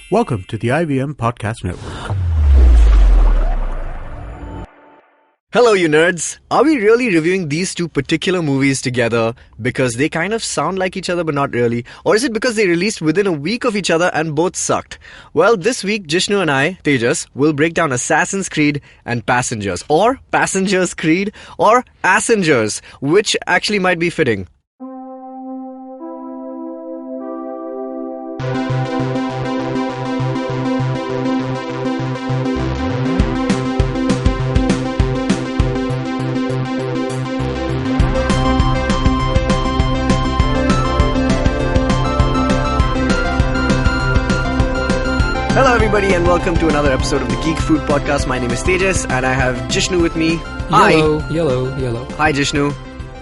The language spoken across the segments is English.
Welcome to the IVM Podcast Network. Hello, you nerds. Are we really reviewing these two particular movies together because they kind of sound like each other but not really? Or is it because they released within a week of each other and both sucked? Well, this week, Jishnu and I, Tejas, will break down Assassin's Creed and Passengers. Or Passengers Creed or Assengers, which actually might be fitting. Hello everybody and welcome to another episode of the Geek Fruit Podcast. My name is Tejas and I have Jishnu with me. Hi. Yellow. Hi Jishnu.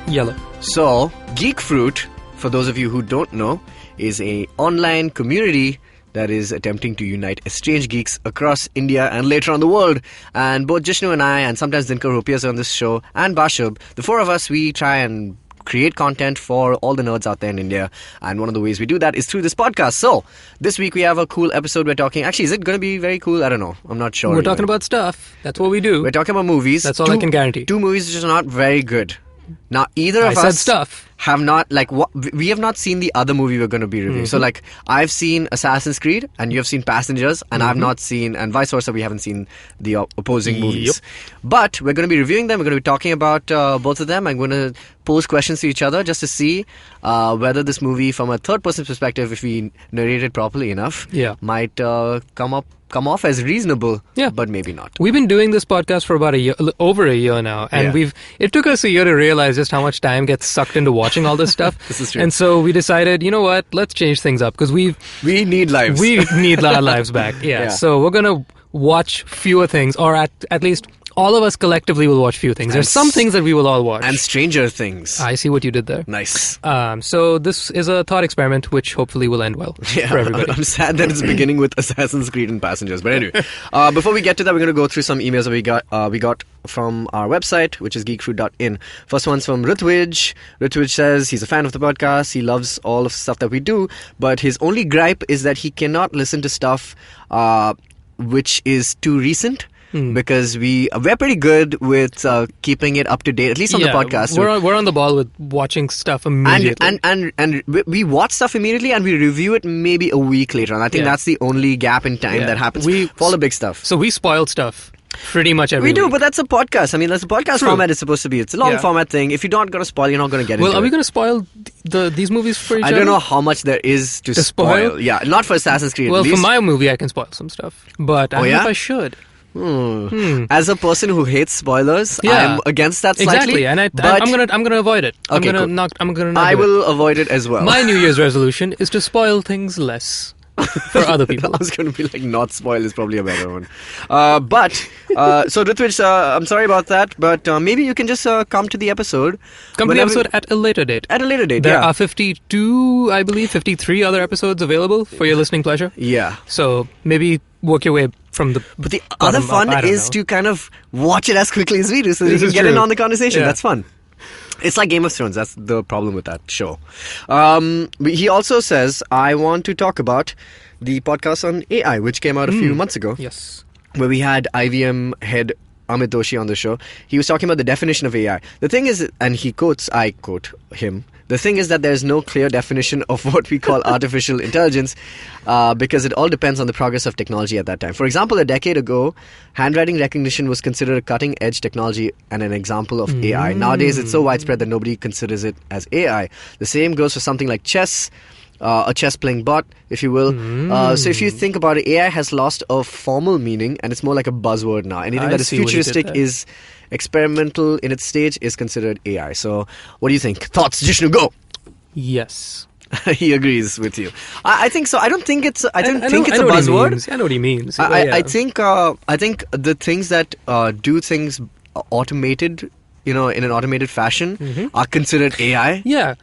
Yellow. So, Geek Fruit, for those of you who don't know, is an online community that is attempting to unite estranged geeks across India and later on the world. And both Jishnu and I, and sometimes Dinkar who appears on this show, and Bashab, the four of us, we try and create content for all the nerds out there in India, and one of the ways we do that is through this podcast. So, this week we have a cool episode. We're talking, actually, is it going to be very cool? I don't know. I'm not sure. We're talking about stuff. That's what we do. We're talking about movies. That's all I can guarantee. Two movies which are not very good. Now, either of I us said stuff. have not, we have not seen the other movie we're going to be reviewing. So, I've seen Assassin's Creed, and you have seen Passengers, and I've not seen, and vice versa, we haven't seen the opposing movies. But we're going to be reviewing them. We're going to be talking about both of them. I'm going to pose questions to each other just to see whether this movie, from a third-person perspective, if we narrate it properly enough, might come off as reasonable, but maybe not. We've been doing this podcast for about over a year now, and it took us a year to realize just how much time gets sucked into watching all this stuff. This is true. And so we decided, you know what, let's change things up, because we need lives. We need our lives back. So we're going to watch fewer things, or at least all of us collectively will watch few things. There's some things that we will all watch. And Stranger Things. I see what you did there. Nice. So this is a thought experiment which hopefully will end well for everybody. I'm sad that it's beginning with Assassin's Creed and Passengers. But anyway, before we get to that, we're going to go through some emails that we got from our website, which is geekfruit.in. First one's from Ritwij. Ritwij says he's a fan of the podcast. He loves all of the stuff that we do. But his only gripe is that he cannot listen to stuff which is too recent. Because we're pretty good with keeping it up to date, at least on the podcast. We're on the ball with watching stuff immediately. And we watch stuff immediately and we review it maybe a week later. And I think that's the only gap in time that happens for all the big stuff. So we spoil stuff pretty much every week. We do, but that's a podcast. I mean, that's a podcast format is supposed to be. It's a long format thing. If you're not going to spoil, you're not going to get into it. Well, are we going to spoil these movies for each other? I don't know how much there is to spoil. Yeah, not for Assassin's Creed. Well, for my movie, I can spoil some stuff. But I don't know if I should. As a person who hates spoilers, I'm against that slightly. Exactly, and I'm gonna avoid it. Okay, I will avoid it as well. My New Year's resolution is to spoil things less for other people. I was going to be like, not spoil is probably a better one. So Ritwij, I'm sorry about that, but maybe you can just come to the episode. Come to the episode at a later date. At a later date, There are 52, I believe, 53 other episodes available for your listening pleasure. Yeah. So maybe work your way from the But the other fun is to kind of watch it as quickly as we do so you can get in on the conversation. That's fun. It's like Game of Thrones. That's the problem with that show. He also says, I want to talk about the podcast on AI, which came out a few months ago. Yes. Where we had IVM head Amit Doshi on the show. He was talking about the definition of AI. The thing is, and I quote him, the thing is that there's no clear definition of what we call artificial intelligence because it all depends on the progress of technology at that time. For example, a decade ago, handwriting recognition was considered a cutting-edge technology and an example of AI. Nowadays, it's so widespread that nobody considers it as AI. The same goes for something like chess, a chess-playing bot, if you will. So if you think about it, AI has lost a formal meaning and it's more like a buzzword now. Anything that is futuristic is experimental in its stage is considered AI. So what do you think? Thoughts? Jishnu, go! Yes. He agrees with you. I think so. I don't think it's a buzzword. I know what he means. I think the things that do things automated, in an automated fashion are considered AI. Yeah.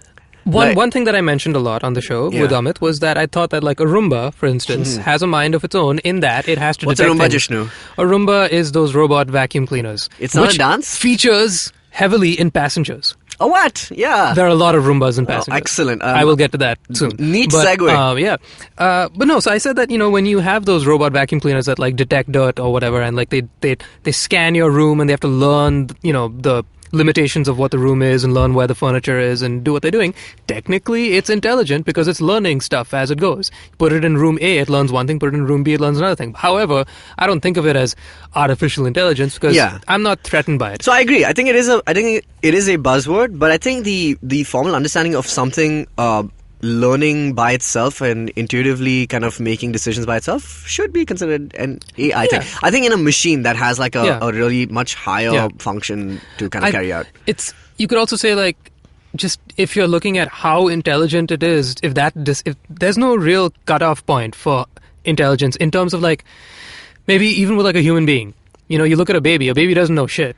One thing that I mentioned a lot on the show with Amit was that I thought that, like, a Roomba, for instance, has a mind of its own in that it has to detect What's a Roomba, things. Jishnu? A Roomba is those robot vacuum cleaners. It's not a dance? Features heavily in Passengers. A what? Yeah. There are a lot of Roombas in Passengers. Excellent. I will get to that soon. Neat but, segue. Yeah. But no, so I said that, when you have those robot vacuum cleaners that like detect dirt or whatever, and like they scan your room and they have to learn, the limitations of what the room is and learn where the furniture is and do what they're doing. Technically, it's intelligent because it's learning stuff as it goes. Put it in room A, it learns one thing. Put it in room B, it learns another thing. However, I don't think of it as artificial intelligence because I'm not threatened by it. So I agree. I think it is a buzzword, but I think the formal understanding of something learning by itself and intuitively kind of making decisions by itself should be considered an AI thing. I think in a machine that has like a really much higher function to kind of carry out. You could also say like, just if you're looking at how intelligent it is, if there's no real cutoff point for intelligence in terms of like, maybe even with like a human being, you look at a baby doesn't know shit.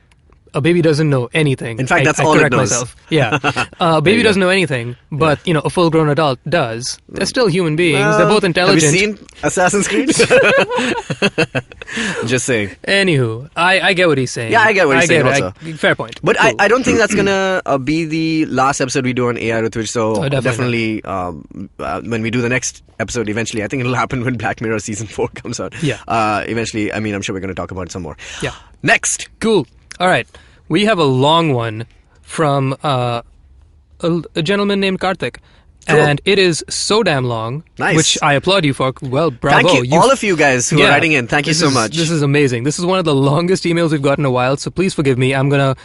A baby doesn't know anything. In fact, that's all it knows. Myself. Yeah. A baby doesn't know anything, but, a full-grown adult does. They're still human beings. They're both intelligent. Have you seen Assassin's Creed? Just saying. Anywho, I get what he's saying. Yeah, I get what he's saying also. Fair point. But cool. I don't think that's going to be the last episode we do on AI Rutvij, so definitely when we do the next episode eventually, I think it'll happen when Black Mirror Season 4 comes out. Yeah. Eventually, I'm sure we're going to talk about it some more. Yeah. Next. Cool. All right, we have a long one from a gentleman named Karthik. Cool. And it is so damn long, which I applaud you for. Well, bravo. Thank you, all of you guys who are writing in. Thank you so much. This is amazing. This is one of the longest emails we've gotten in a while, so please forgive me. I'm gonna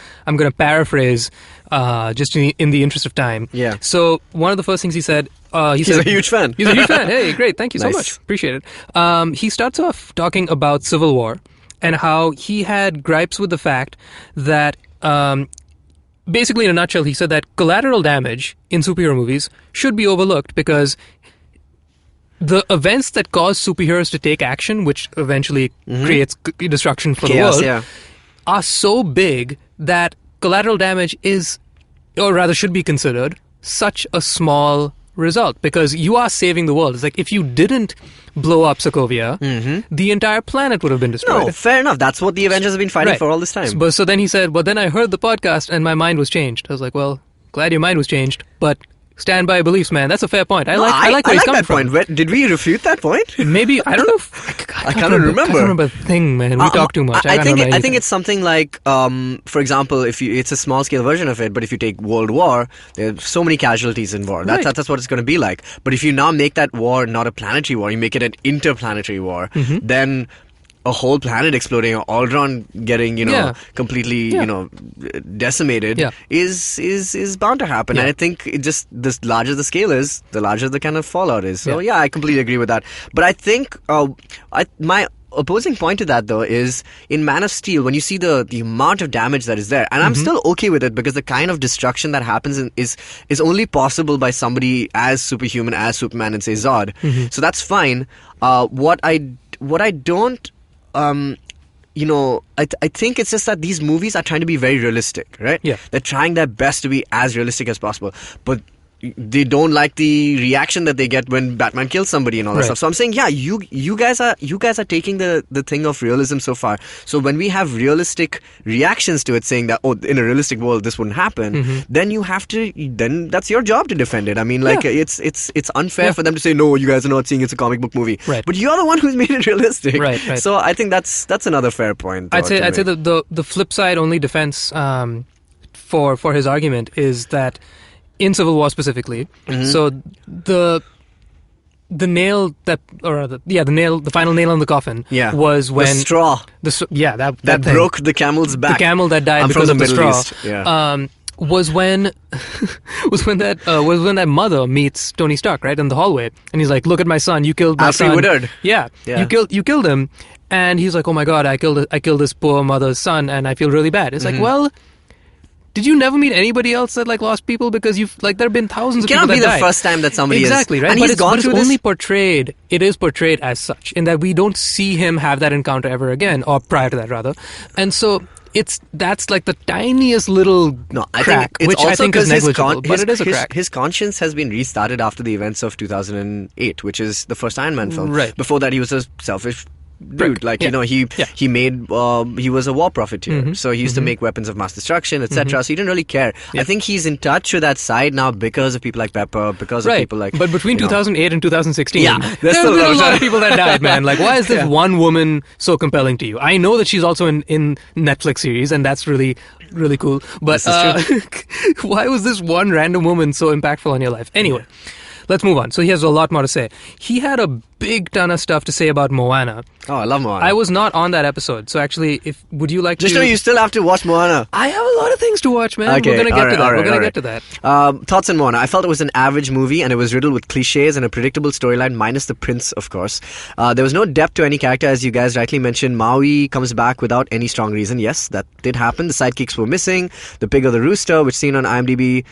paraphrase just in the interest of time. Yeah. So one of the first things he said... he's a huge fan. He's a huge fan. Hey, great. Thank you so much. Appreciate it. He starts off talking about Civil War and how he had gripes with the fact that, basically in a nutshell, he said that collateral damage in superhero movies should be overlooked because the events that cause superheroes to take action, which eventually creates destruction for Chaos, the world, are so big that collateral damage is, or rather should be considered, such a small result because you are saving the world. It's like if you didn't blow up Sokovia, the entire planet would have been destroyed. No, fair enough. That's what the Avengers have been fighting for all this time. So then he said, well, then I heard the podcast and my mind was changed. I was like, well, glad your mind was changed, but stand by beliefs, man. That's a fair point. I like where he's coming from. Point. Did we refute that point? Maybe. I don't know. I can't remember. I can't remember a thing, man. We talk too much. I think it's something like, for example, it's a small scale version of it, but if you take World War, there are so many casualties in war. That's what it's going to be like. But if you now make that war not a planetary war, you make it an interplanetary war, then a whole planet exploding, Aldron getting, completely, decimated is bound to happen. And I think it just, the larger the scale is, the larger the kind of fallout is. So I completely agree with that. But I think my opposing point to that though is in Man of Steel, when you see the amount of damage that is there, and I'm still okay with it because the kind of destruction that happens is only possible by somebody as superhuman as Superman and say Zod. So that's fine. What I don't I think it's just that these movies are trying to be very realistic, right? Yeah. They're trying their best to be as realistic as possible, but they don't like the reaction that they get when Batman kills somebody and all that stuff. So I'm saying, you guys are taking the thing of realism so far. So when we have realistic reactions to it, saying that in a realistic world this wouldn't happen, then you have to. Then that's your job to defend it. I mean, it's unfair for them to say no, you guys are not seeing it's a comic book movie, but you're the one who's made it realistic. Right. So I think that's another fair point. I'd say the flip side only defense for his argument is that. In Civil War specifically, so the nail that, or the final nail in the coffin was when the straw, that thing. Broke the camel's back. The camel that died because of the straw. Was when that mother meets Tony Stark right in the hallway, and he's like, "Look at my son! You killed my son." Woodard. Yeah, you killed him, and he's like, "Oh my God, I killed this poor mother's son, and I feel really bad." It's like, well. Did you never meet anybody else that lost people? Because there have been thousands of people that died. It cannot be the first time that somebody exactly, right? And but it's only portrayed. It is portrayed as such, in that we don't see him have that encounter ever again, or prior to that rather. And so that's like the tiniest little crack, which I think is negligible, but it is a crack. His conscience has been restarted after the events of 2008, which is the first Iron Man film. Right. Before that, he was a selfish dude. Like, Yeah. he made, he was a war profiteer. Mm-hmm. So he used to make weapons of mass destruction, etc. So he didn't really care. I think he's in touch with that side now because of people like Pepper, because of people like... But between 2008 and 2016, Yeah, there's still been a lot of people that died, man. Like, why is this one woman so compelling to you? I know that she's also in Netflix series, and that's really, really cool. But why was this one random woman so impactful on your life? Anyway, let's move on. So he has a lot more to say. He had a big ton of stuff to say about Moana. Oh, I love Moana. I was not on that episode, so actually, would you like to... Jishnu, you still have to watch Moana. I have a lot of things to watch, man. Okay, We're going to get to that. all right, We're going all to right. get to that. Thoughts on Moana. I felt it was an average movie and it was riddled with cliches and a predictable storyline, minus the prince, of course. There was no depth to any character, as you guys rightly mentioned. Maui comes back without any strong reason. Yes, that did happen. The sidekicks were missing. The pig or the rooster, which seen on IMDb...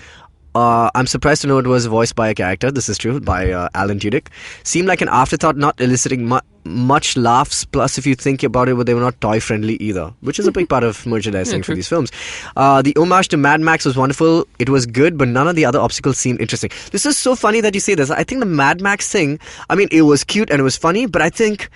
I'm surprised to know it was voiced by a character. This is true, by Alan Tudyk. Seemed like an afterthought, not eliciting much laughs. Plus, if you think about it, they were not toy-friendly either, which is a big part of merchandising for these films. The homage to Mad Max was wonderful. It was good, but none of the other obstacles seemed interesting. This is so funny that you say this. I think the Mad Max thing, I mean, it was cute and it was funny, but I think...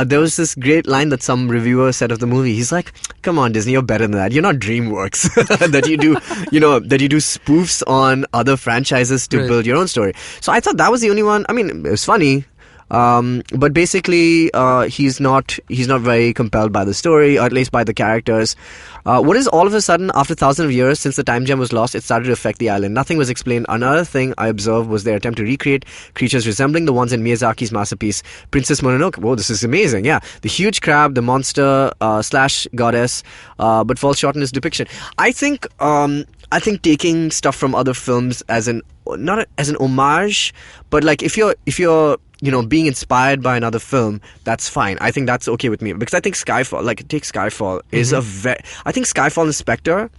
there was this great line that some reviewer said of the movie. He's like, "Come on, Disney, you're better than that. You're not DreamWorks that you do, that you do spoofs on other franchises to build your own story." So I thought that was the only one. I mean, it was funny. But basically, he's not very compelled by the story, or at least by the characters. What is all of a sudden, after thousands of years since the time gem was lost, it started to affect the island? Nothing was explained. Another thing I observed was their attempt to recreate creatures resembling the ones in Miyazaki's masterpiece, Princess Mononoke. Whoa, this is amazing. Yeah, the huge crab, the monster / goddess, but falls short in his depiction. I think taking stuff from other films as not as an homage, but like if you're being inspired by another film, that's fine. I think that's okay with me, because I think Skyfall, take Skyfall, is I think Skyfall and Spectre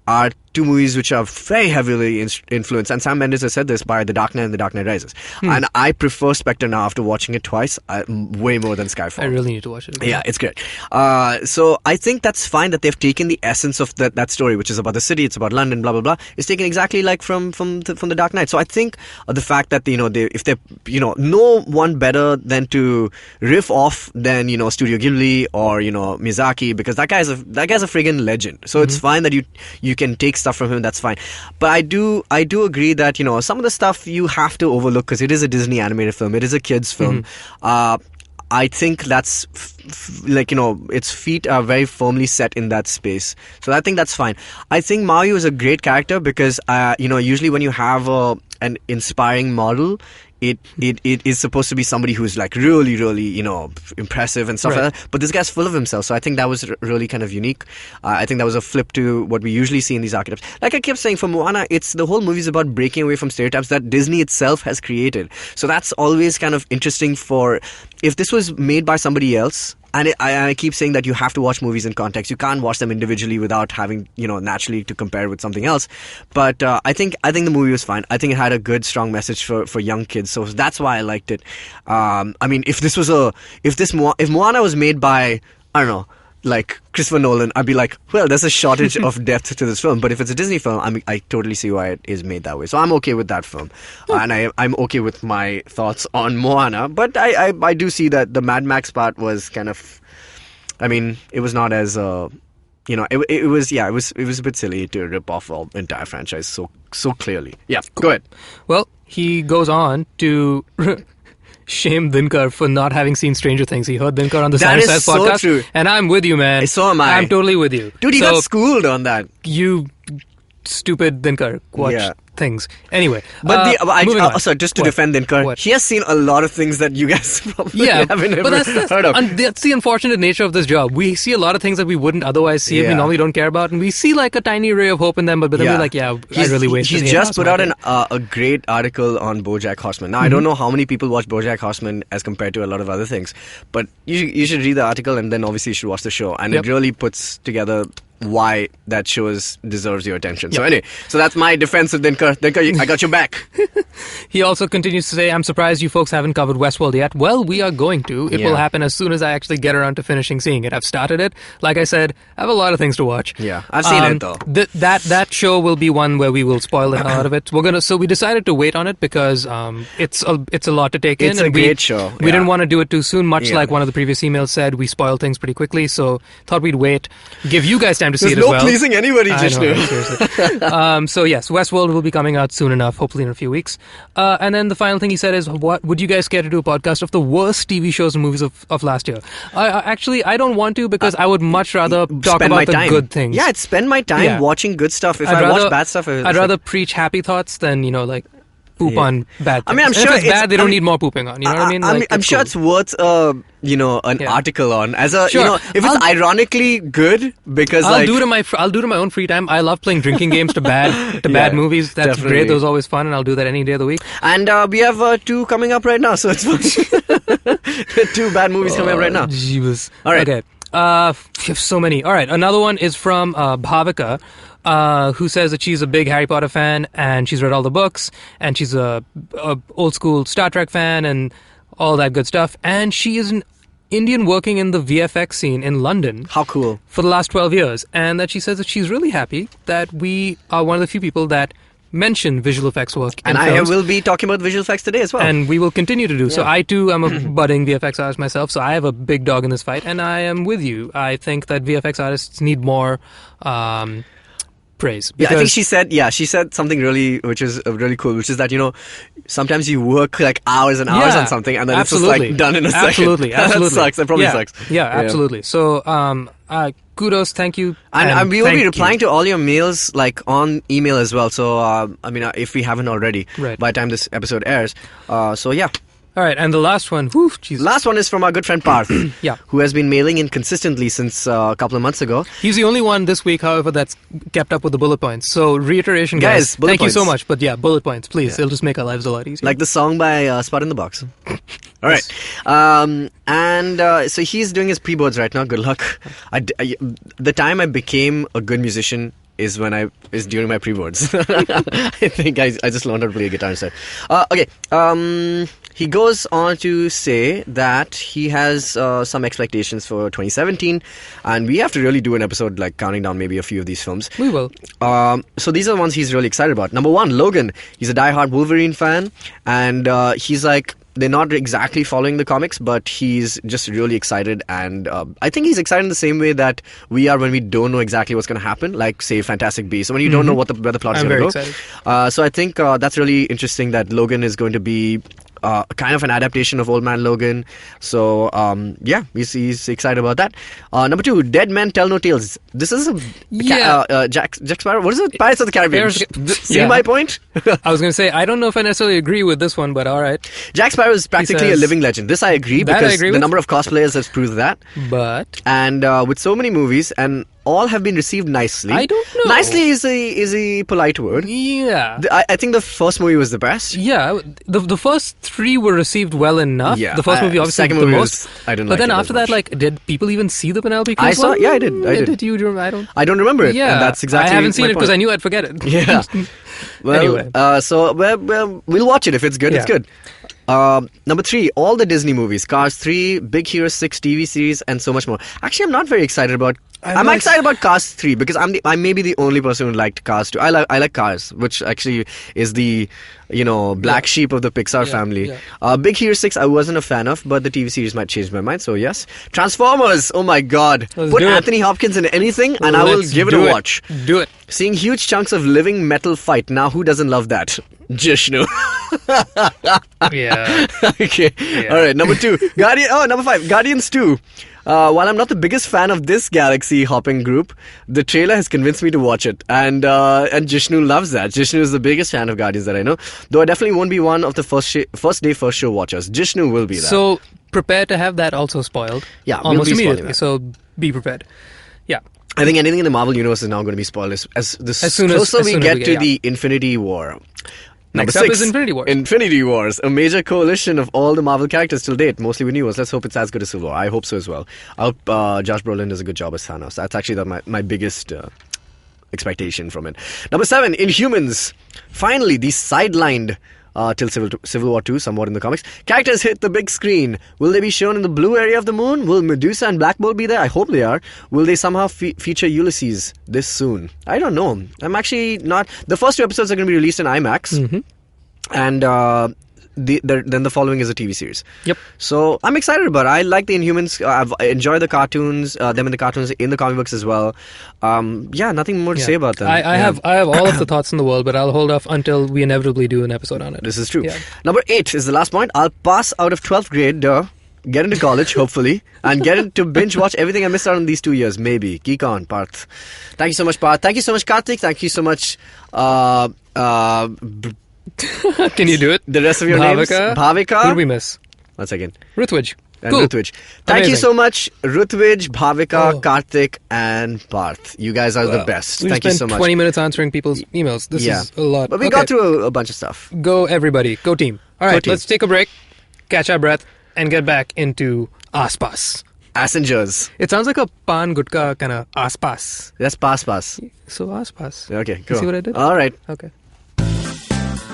are two movies which are very heavily influenced, and Sam Mendes has said this, by The Dark Knight and The Dark Knight Rises. And I prefer Spectre now after watching it twice, way more than Skyfall. I really need to watch it again. Yeah, it's great. So I think that's fine that they've taken the essence of that story, which is about the city, it's about London, blah blah blah. It's taken exactly like from The Dark Knight. So I think the fact that if they're no one better than to riff off than Studio Ghibli or Miyazaki, because that guy's a friggin' legend. So it's fine that you can take stuff from him. That's fine. But I do agree that some of the stuff you have to overlook because it is a Disney animated film. It is a kids film. I think that's its feet are very firmly set in that space. So I think that's fine. I think Maui is a great character because usually when you have an inspiring model, it is supposed to be somebody who's like really, really, impressive and stuff like that. But this guy's full of himself. So I think that was really kind of unique. I think that was a flip to what we usually see in these archetypes. Like I kept saying, for Moana, the whole movie is about breaking away from stereotypes that Disney itself has created. So that's always kind of interesting if this was made by somebody else. And I keep saying that you have to watch movies in context. You can't watch them individually without having, naturally to compare with something else. But I think the movie was fine. I think it had a good, strong message for young kids. So that's why I liked it. I mean, if Moana was made by, I don't know, like Christopher Nolan, I'd be like, well, there's a shortage of depth to this film. But if it's a Disney film, I totally see why it is made that way. So I'm okay with that film. And I'm okay with my thoughts on Moana. But I do see that the Mad Max part was kind of, I mean, it was not as, it was a bit silly to rip off the entire franchise so clearly. Yeah, go ahead. Well, he goes on to... shame Dinkar for not having seen Stranger Things. He heard Dinkar on the Science Size podcast. That is so true. And I'm with you, man. So am I. I'm totally with you. Dude, he got schooled on that. You stupid Dinkar. Watch things. Anyway. But sorry, just to defend Dinkar, he has seen a lot of things that you guys probably haven't heard of. And that's the unfortunate nature of this job. We see a lot of things that we wouldn't otherwise see and we normally don't care about. And we see like a tiny ray of hope in them, but then we're like, I really wasted. He's just put out a great article on BoJack Horseman. Now, I don't know how many people watch BoJack Horseman as compared to a lot of other things, but you should read the article and then obviously you should watch the show. And it really puts together why that show deserves your attention. So anyway, so that's my defense of Dinkar. Dinkar, I got your back. He also continues to say, I'm surprised you folks haven't covered Westworld yet. Well, we are going to. It will happen as soon as I actually get around to finishing seeing it. I've started it. Like I said, I have a lot of things to watch. Yeah, I've seen it though. That show will be one where we will spoil the hell out of it. So we decided to wait on it because it's a lot to take in. It's a great show. We didn't want to do it too soon, much like one of the previous emails said, we spoil things pretty quickly, so thought we'd wait, give you guys time to see it as well. There's no pleasing anybody, Jishnu. Seriously. So yes, Westworld will be coming out soon enough, hopefully in a few weeks. And then the final thing he said is, what would you guys care to do a podcast of the worst TV shows and movies of last year? Actually, I don't want to because I would much rather talk about the good things. Yeah, I'd spend my time watching good stuff. If I watch bad stuff, I'd rather preach happy thoughts than, poop on bad things. I mean, I'm sure if it's bad, they don't need more pooping on. You know what I mean? I'm sure it's worth an article on if it's ironically good because I'll do it in my own free time. I love playing drinking games to bad movies. That's definitely great. Those are always fun, and I'll do that any day of the week. And we have 2 coming up right now, so it's fun. 2 bad movies coming up right now. Jeebus. All right. Okay. We have so many. All right. Another one is from Bhavika. Who says that she's a big Harry Potter fan and she's read all the books and she's a old school Star Trek fan and all that good stuff, and she is an Indian working in the VFX scene in London. How cool. For the last 12 years, and that she says that she's really happy that we are one of the few people that mention visual effects work in and films. I will be talking about visual effects today as well, and we will continue to do so. I too am a budding VFX artist myself, so I have a big dog in this fight, and I am with you. I think that VFX artists need more praise. Yeah, I think she said something which is really cool, which is that, sometimes you work like hours and hours on something and then it's just like done in a second. Absolutely. That sucks. That probably sucks. Yeah, absolutely. So, kudos, thank you. And we will be replying to all your mails like on email as well. So, if we haven't already, by the time this episode airs. So, yeah. All right, and the last one. Whew, Jesus. Last one is from our good friend Parth, who has been mailing in consistently since a couple of months ago. He's the only one this week, however, that's kept up with the bullet points. So, reiteration, guys thank you so much. But yeah, bullet points, please. It'll just make our lives a lot easier. Like the song by Spot in the Box. All right. So he's doing his pre-boards right now. Good luck. The time I became a good musician is during my pre-boards. I think I just learned how to play a guitar instead. Okay. He goes on to say that he has some expectations for 2017, and we have to really do an episode like counting down maybe a few of these films. We will. So these are the ones he's really excited about. Number 1, Logan. He's a diehard Wolverine fan, and he's like, they're not exactly following the comics, but he's just really excited, and I think he's excited in the same way that we are when we don't know exactly what's going to happen, like, say, Fantastic Beasts. So when you don't know where the plot is going to go. Excited. So I think that's really interesting that Logan is going to be kind of an adaptation of Old Man Logan. So, he's excited about that. Number 2, Dead Men Tell No Tales. This is Jack Sparrow. What is it? Pirates of the Caribbean. See my point? I was going to say, I don't know if I necessarily agree with this one, but all right. Jack Sparrow is practically a living legend. This I agree because the number of cosplayers has proved that. But and with so many movies, and all have been received nicely. I don't know. Nicely is a polite word. Yeah. I think the first movie was the best. Yeah. The first 3 were received well enough. Yeah. The first movie obviously second the movie most. I didn't but like then it after that, like, did people even see the Penelope Cruz I saw. one? Yeah, I did. Did you? I don't remember it. Yeah. And that's exactly. I haven't seen my it because point. I knew I'd forget it. Yeah. Well, anyway. So we'll watch it if it's good. Yeah. It's good. Number 3, all the Disney movies. Cars 3, Big Hero 6 TV series, and so much more. Actually, I'm not very excited about... I'm excited about Cars 3 because I may be the only person who liked Cars 2. I like Cars, which actually is the black sheep of the Pixar family. Yeah. Big Hero 6 I wasn't a fan of, but the TV series might change my mind, so yes. Transformers, oh my god. Put Anthony Hopkins in anything and I will give it a watch. Do it. Seeing huge chunks of living metal fight. Now who doesn't love that? Jishnu. Yeah. Okay. Yeah. Alright, number 2. Number 5. Guardians 2. While I'm not the biggest fan of this galaxy hopping group, the trailer has convinced me to watch it, and Jishnu loves that. Jishnu is the biggest fan of Guardians that I know, though I definitely won't be one of the first show watchers. Jishnu will be that. So prepare to have that also spoiled. Yeah, almost we'll be immediately. So be prepared. Yeah. I think anything in the Marvel universe is now going to be spoiled as closer we get to the Infinity War. Number Next up 6 is Infinity Wars. Infinity Wars, a major coalition of all the Marvel characters till date, mostly with new ones. Let's hope it's as good as Civil War. I hope so as well. I hope Josh Brolin does a good job as Thanos. That's actually my biggest expectation from it. Number 7, Inhumans. Finally, the sidelined till Civil War 2, somewhat in the comics. Characters hit the big screen. Will they be shown in the blue area of the moon? Will Medusa and Black Bolt be there? I hope they are. Will they somehow feature Ulysses this soon? I don't know. I'm actually not... The first 2 episodes are going to be released in IMAX. And then the following is a TV series. Yep. So I'm excited about it. I like the Inhumans. I've enjoyed the cartoons, them in the cartoons, in the comic books as well. Nothing more to say about them. I have all of the thoughts in the world, but I'll hold off until we inevitably do an episode on it. This is true. Yeah. Number 8 is the last point. I'll pass out of 12th grade, get into college, hopefully, and get into binge watch everything I missed out on these 2 years, maybe. Geek on, Parth. Thank you so much, Parth. Thank you so much, Karthik. Thank you so much, Can you do it? the rest of your names. Bhavika. Who did we miss? One second. Ruthwij. And Cool. Ruthwij. Thank you Amazing. so much, Ruthwij, Bhavika, Karthik, and Parth. You guys are the best. We Thank you spent so much. 20 minutes answering people's emails. This is a lot. But we Okay. got through a bunch of stuff. Go everybody. Go team. All right, team. let's take a break, catch our breath, and get back into Aspas. Assengers. It sounds like a pan gutka kind of Aspas. That's pass. So Aspas. Okay, go. You see what I did? All right. Okay.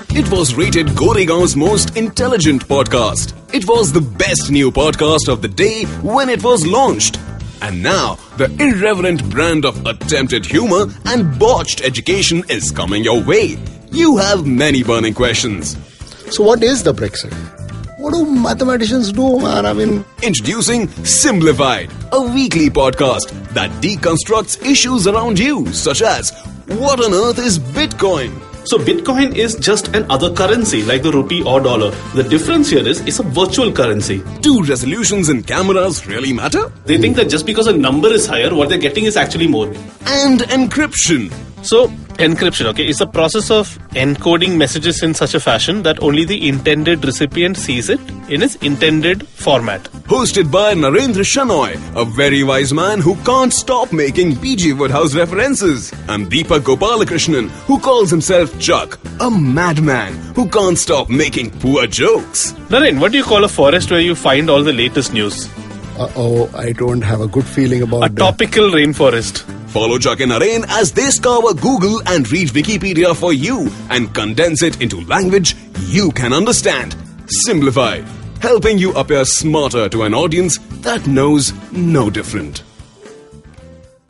It was rated Goregaon's most intelligent podcast. It was the best new podcast of the day when it was launched. And now, the irreverent brand of attempted humor and botched education is coming your way. You have many burning questions. So what is the Brexit? What do mathematicians do, man? I mean... Introducing Simplified, a weekly podcast that deconstructs issues around you, such as, what on earth is Bitcoin? So Bitcoin is just another currency like the rupee or dollar. The difference here is it's a virtual currency. Do resolutions in cameras really matter? They think that just because a number is higher, what they're getting is actually more. And encryption. So encryption, okay, is a process of encoding messages in such a fashion that only the intended recipient sees it in its intended format. Hosted by Narendra Shanoy, a very wise man who can't stop making B.G. Woodhouse references. And Deepak Gopalakrishnan, who calls himself Chuck, a madman who can't stop making poor jokes. Naren, what do you call a forest where you find all the latest news? I don't have a good feeling about A topical rainforest. Follow Chuck and Naren as they scour Google and read Wikipedia for you and condense it into language you can understand. Simplify, helping you appear smarter to an audience that knows no different.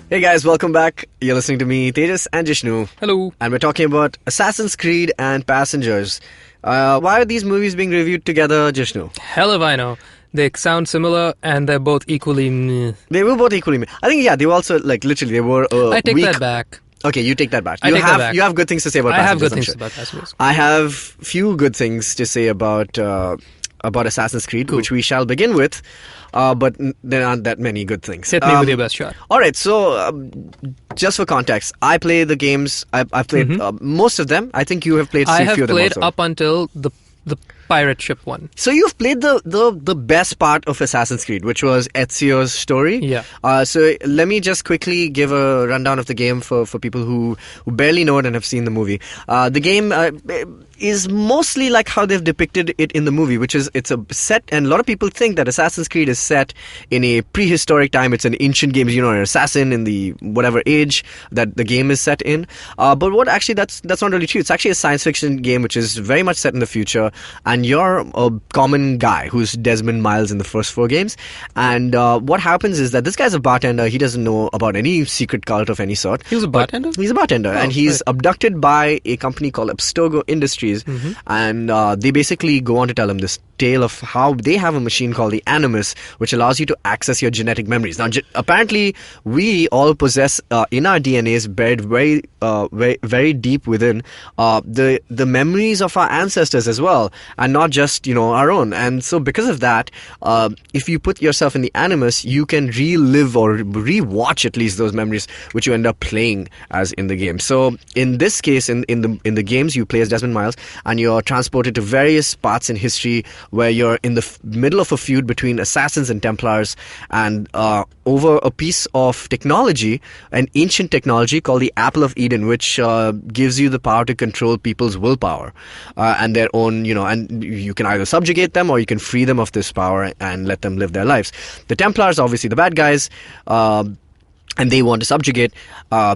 Hey guys, welcome back. You're listening to me, Tejas and Jishnu. Hello. And we're talking about Assassin's Creed and Passengers. Why are these movies being reviewed together, Jishnu? Hell if I know. They sound similar and they're both equally meh. They were both equally... I think, they were also, literally, they were I take weak. that back. Okay, you take that back. I take that back. You have good things to say about I Passengers, have good I'm things sure. about Passengers. I have few good things to say about Assassin's Creed, which we shall begin with. But there aren't that many good things. Hit me with your best shot. All right, so just for context, I play the games. I've played most of them. I think you have played I a have few of them played also. up until the pirate ship one. So you've played the best part of Assassin's Creed, which was Ezio's story. Yeah. So let me just quickly give a rundown of the game for people who barely know it and have seen the movie. The game is mostly like how they've depicted it in the movie, which is it's a set, and a lot of people think that Assassin's Creed is set in a prehistoric time. It's an ancient game, an assassin in the whatever age that the game is set in. But what actually that's not really true. It's actually a science fiction game which is very much set in the future, and you're a common guy who's Desmond Miles in the first 4 games. And what happens is that this guy's a bartender. He doesn't know about any secret cult of any sort. He was a bartender? He's a bartender, and he's abducted by a company called Abstergo Industries, and they basically go on to tell him this tale of how they have a machine called the Animus, which allows you to access your genetic memories. Now, apparently, we all possess in our DNAs, buried very, very deep within, the memories of our ancestors as well, and not just our own. And so, because of that, if you put yourself in the Animus, you can relive or rewatch at least those memories, which you end up playing as in the game. So, in this case, in the games, you play as Desmond Miles. and you're transported to various parts in history where you're in the middle of a feud between assassins and Templars, and over a piece of technology, an ancient technology called the Apple of Eden, which gives you the power to control people's willpower and their own, and you can either subjugate them or you can free them of this power and let them live their lives. The Templars, obviously the bad guys, and they want to subjugate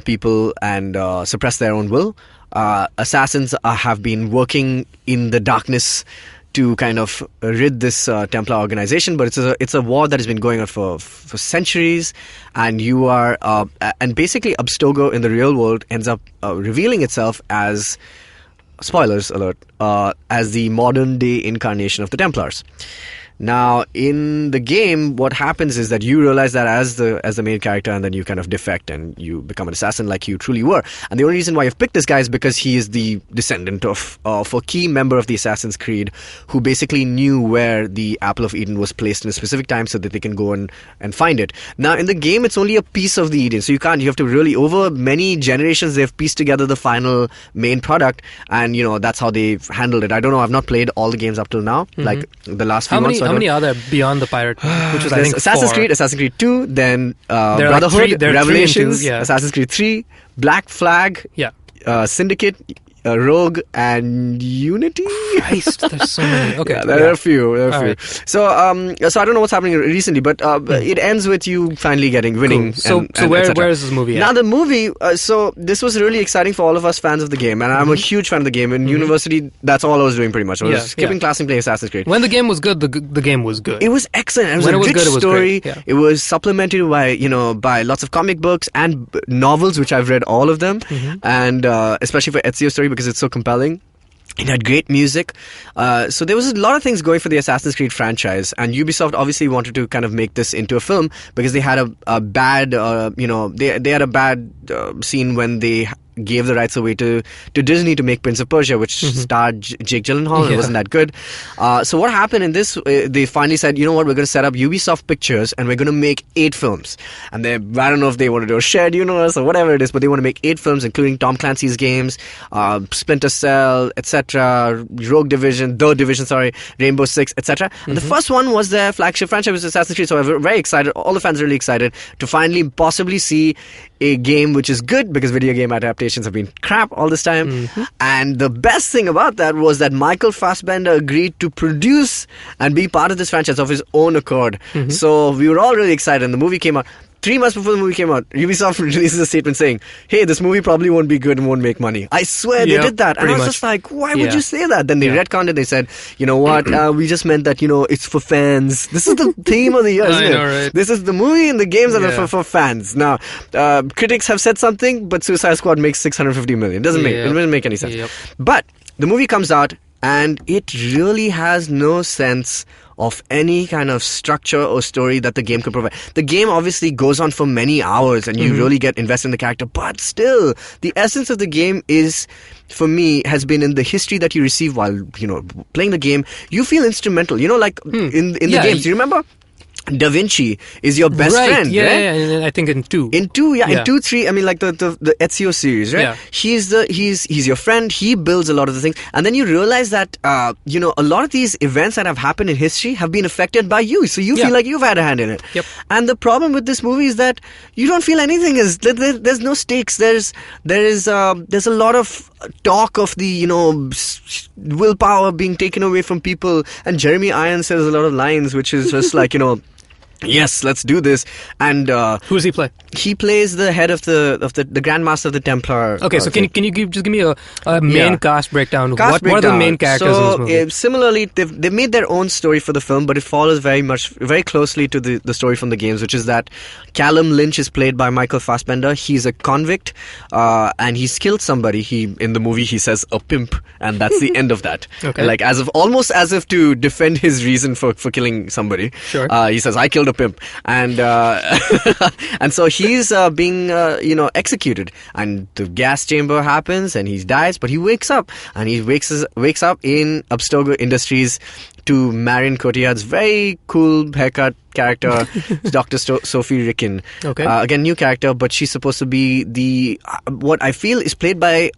people and suppress their own will. Assassins have been working in the darkness to kind of rid this Templar organization, but it's a war that has been going on for centuries, and you are and basically Abstergo in the real world ends up revealing itself as, spoilers alert, as the modern day incarnation of the Templars. Now, in the game, what happens is that you realize that as the main character, and then you kind of defect and you become an assassin like you truly were. And the only reason why you've picked this guy is because he is the descendant of a key member of the Assassin's Creed, who basically knew where the Apple of Eden was placed in a specific time so that they can go and find it. Now, in the game, it's only a piece of the Eden, so you have to really, over many generations, they've pieced together the final main product, and that's how they've handled it. I don't know, I've not played all the games up till now, like the last few months. How many are there beyond the pirate, which is I think Assassin's 4. Creed, Assassin's Creed 2, then There are Brotherhood, Revelations, 3 and 2, Assassin's Creed 3, Black Flag, Syndicate, Rogue, and Unity. Christ, there's so many. Okay, There are a few. Right. So I don't know what's happening recently, but it ends with you finally winning. Cool. So where is this movie at? Now the movie. So this was really exciting for all of us fans of the game, and I'm a huge fan of the game. In university, that's all I was doing pretty much. I was skipping class and playing Assassin's Creed. When the game was good, the game was good. It was excellent. It was when a it was rich good, it was story. great. Yeah. It was supplemented by lots of comic books and novels, which I've read all of them, and especially for Ezio's story because it's so compelling. It had great music. So there was a lot of things going for the Assassin's Creed franchise, and Ubisoft obviously wanted to kind of make this into a film because they had a bad, they had a bad scene when they gave the rights away to Disney to make Prince of Persia, which starred Jake Gyllenhaal. It wasn't that good. So what happened in this, they finally said, you know what, we're going to set up Ubisoft Pictures and we're going to make 8 films. And I don't know if they want to do a shared universe or whatever it is, but they want to make 8 films, including Tom Clancy's games, Splinter Cell, etc., Rogue Division, Rainbow Six, etc. And the first one was their flagship franchise, was Assassin's Creed. So we're very excited. All the fans are really excited to finally possibly see a game which is good, because video game adaptations have been crap all this time. And the best thing about that was that Michael Fassbender agreed to produce and be part of this franchise of his own accord. So we were all really excited, and the movie came out. 3 months before the movie came out, Ubisoft releases a statement saying, hey, this movie probably won't be good and won't make money. I swear they did that. And I was just like, why would you say that? Then they retconned it. They said, you know what, we just meant that, it's for fans. This is the theme of the year, isn't it? Right? This is the movie and the games are for fans. Now, critics have said something, but Suicide Squad makes $650 million. It doesn't make any sense. But the movie comes out, and it really has no sense of any kind of structure or story that the game can provide. The game obviously goes on for many hours and you really get invested in the character, but still, the essence of the game is, for me, has been in the history that you receive while, playing the game. You feel instrumental, in the games. Do you remember? Da Vinci is your best friend, right? Yeah, I think in 2. In 2, in 2, 3, I mean, like the Ezio series, right? Yeah. He's your friend. He builds a lot of the things, and then you realize that a lot of these events that have happened in history have been affected by you. So you feel like you've had a hand in it. Yep. And the problem with this movie is that you don't feel anything is. There's no stakes. There's a lot of talk of the willpower being taken away from people, and Jeremy Irons says a lot of lines which is just like yes, let's do this. And who does he play? He plays the head of the Grandmaster of the Templar. Okay, so can you give me a main cast breakdown? What are the main characters in this movie? Similarly, they've made their own story for the film, but it follows very closely to the story from the games, which is that Callum Lynch is played by Michael Fassbender. He's a convict, and he's killed somebody. In the movie he says a pimp, and that's the end of that. Okay. Like almost as if to defend his reason for killing somebody. Sure. He says, I killed a pimp, and and so he's being executed, and the gas chamber happens, and he dies, but he wakes up, and he wakes up in Abstergo Industries to Marion Cotillard's very cool haircut character, Dr. Sophie Ricken. Okay. Again, new character, but she's supposed to be what I feel is played by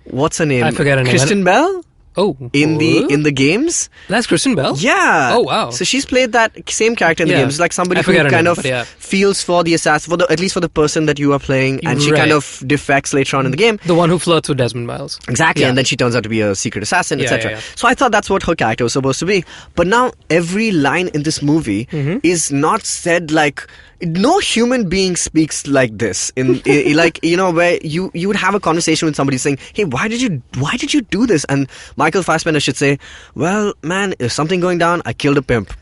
what's her name? I forget her name. Kristen Bell? Oh. In the games. That's Kristen Bell? Yeah. Oh, wow. So she's played that same character in the Yeah. games. It's like somebody I who forget her kind name, of but yeah. feels for the assassin, at least for the person that you are playing, and she Right. kind of defects later on in the game. The one who flirts with Desmond Miles. Exactly, Yeah. and then she turns out to be a secret assassin, Yeah, etc. yeah, yeah. So I thought that's what her character was supposed to be. But now every line in this movie Mm-hmm. is not said like. No human being speaks like this. Like, you know, where you would have a conversation with somebody saying, "Hey, why did you do this?" And Michael Fassbender should say, "Well, man, if something going down, I killed a pimp."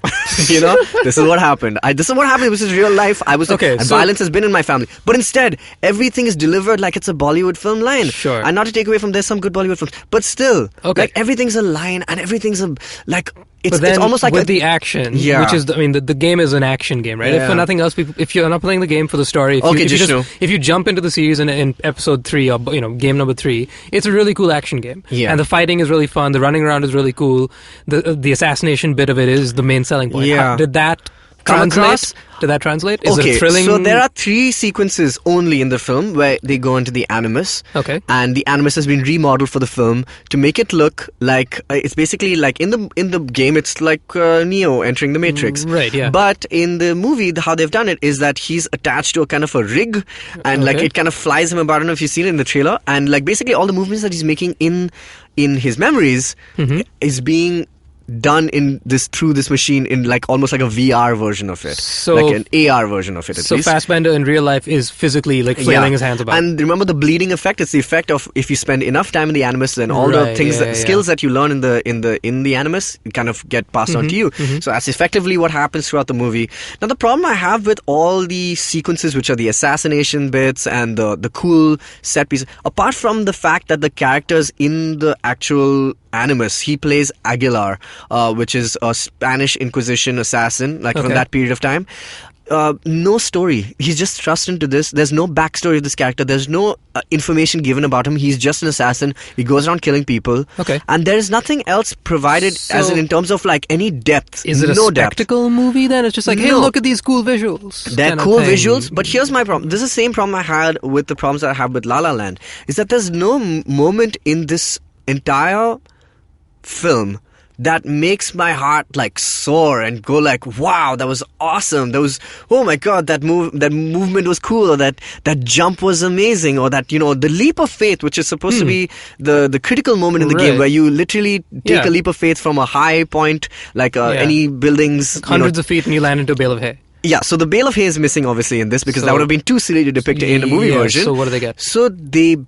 You know, this is what happened. This is what happened. This is real life. I was Okay, and so- violence has been in my family. But instead, everything is delivered like it's a Bollywood film line. Sure. And not to take away from there's some good Bollywood films, but still, Okay. like everything's a line and everything's a like. It's, But then it's almost like with the action, Yeah. which is, the game is an action game, right? If Yeah. for nothing else, if you're not playing the game for the story, Okay, if Jishnu. you jump into the series in episode 3 or game number 3, it's a really cool action game. Yeah. And the fighting is really fun. The running around is really cool. The assassination bit of it is the main selling point. Yeah. Did that Come translate? across? Did that translate? Is Okay, it thrilling? so there are 3 sequences only in the film where they go into the Animus. Okay. And the Animus has been remodeled for the film to make it look like it's basically like in the game it's like Neo entering the Matrix. Right, yeah. But in the movie, how they've done it is that he's attached to a kind of a rig, and like Okay. it kind of flies him about. I don't know if you've seen it in the trailer, and like basically all the movements that he's making in his memories Mm-hmm. is being done through this machine in like almost like a VR version of it, So- like an AR version of it at So least. Fassbender in real life is physically like flailing his hands about. And remember the bleeding effect? It's the effect of if you spend enough time in the Animus, then all the Right, things, yeah, skills that you learn in the Animus kind of get passed on to you. So that's effectively what happens throughout the movie. Now the problem I have with all the sequences, which are the assassination bits and the cool set pieces, apart from the fact that the characters in the actual Animus, he plays Aguilar, which is a Spanish Inquisition assassin, like from Okay. that period of time. No story. He's just thrust into this. There's no backstory of this character. There's no information given about him. He's just an assassin. He goes around killing people. Okay. And there is nothing else provided as in terms of like any depth. Is it a no depth. spectacle movie then? It's just like, hey, No. look at these cool visuals. They're kind of cool thing. visuals, but here's my problem. This is the same problem I had with the problems that I have with La La Land. Is that there's no moment in this entire film that makes my heart like soar and go like, wow, that was awesome. That was, oh my god, that movement was cool, or that jump was amazing, or that, the leap of faith, which is supposed to be the critical moment in the game, Right. where you literally take Yeah. a leap of faith from a high point, like any buildings, Hundreds of feet and you land into a bale of hay. Yeah, so the bale of hay is missing obviously in this, because So- that would have been too silly to depict it in a movie Yeah, version. so what do they get? So he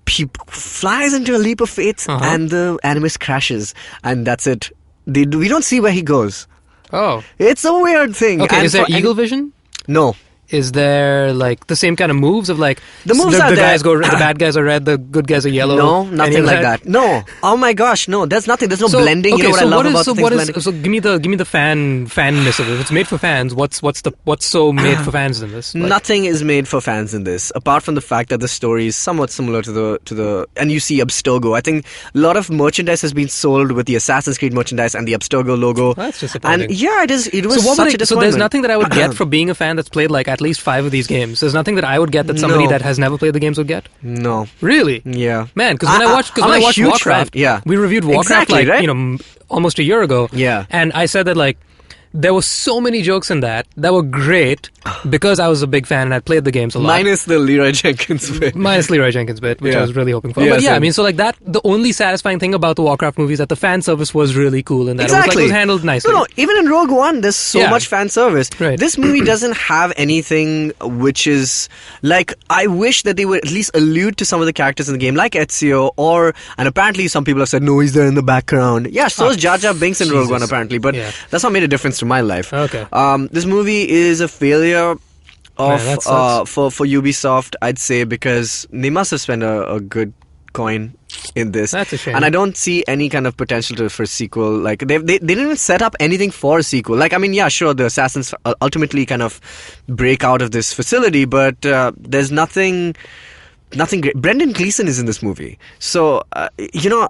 flies into a leap of faith, Uh-huh. and the Animus crashes, and that's it. We don't see where he goes. Oh. It's a weird thing. Okay, And is there for- eagle vision? No. Is there like the same kind of moves of like The moves the are there. guys the bad guys are red, the good guys are yellow? No, nothing Any of like that. No. Oh my gosh, no. There's nothing. There's no blending. Okay, You know what I so love what is about so things what is blending? so give me the fanness of it. If it's made for fans, what's so made for fans in this? Like, Nothing is made for fans in this, apart from the fact that the story is somewhat similar to the and you see Abstergo. I think a lot of merchandise has been sold with the Assassin's Creed merchandise and the Abstergo logo. That's disappointing. And yeah, it is. It was So what such would a so disappointment. there's nothing that I would get for being a fan that's played like at least 5 of these games. There's nothing that I would get that somebody No. that has never played the games would get. No. Really? Yeah. Man, because when I watched I'm a huge Warcraft, fan, yeah. we reviewed Warcraft Exactly, right? almost a year ago. Yeah. And I said that like there were so many jokes in that were great because I was a big fan and I'd played the games a lot. Minus the Leroy Jenkins bit. Minus Leroy Jenkins bit, which Yeah. I was really hoping for. Yeah, but yeah, same. I mean, so like that, the only satisfying thing about the Warcraft movies is that the fan service was really cool and that Exactly. it was handled nicely. No, even in Rogue One, there's so Yeah. much fan service. Right. This movie doesn't have anything which is like, I wish that they would at least allude to some of the characters in the game, like Ezio, and apparently some people have said, no, he's there in the background. Yeah, so is Jar Jar Binks in Rogue One, apparently, but Yeah. that's not made a difference to my life. Okay. This movie is a failure of Man, that sucks. for Ubisoft, I'd say, because they must have spent a good coin in this. That's a shame. And I don't see any kind of potential for a sequel. Like they didn't even set up anything for a sequel. Like, I mean, yeah, sure, the assassins ultimately kind of break out of this facility, but there's nothing nothing great. Brendan Gleeson is in this movie. So,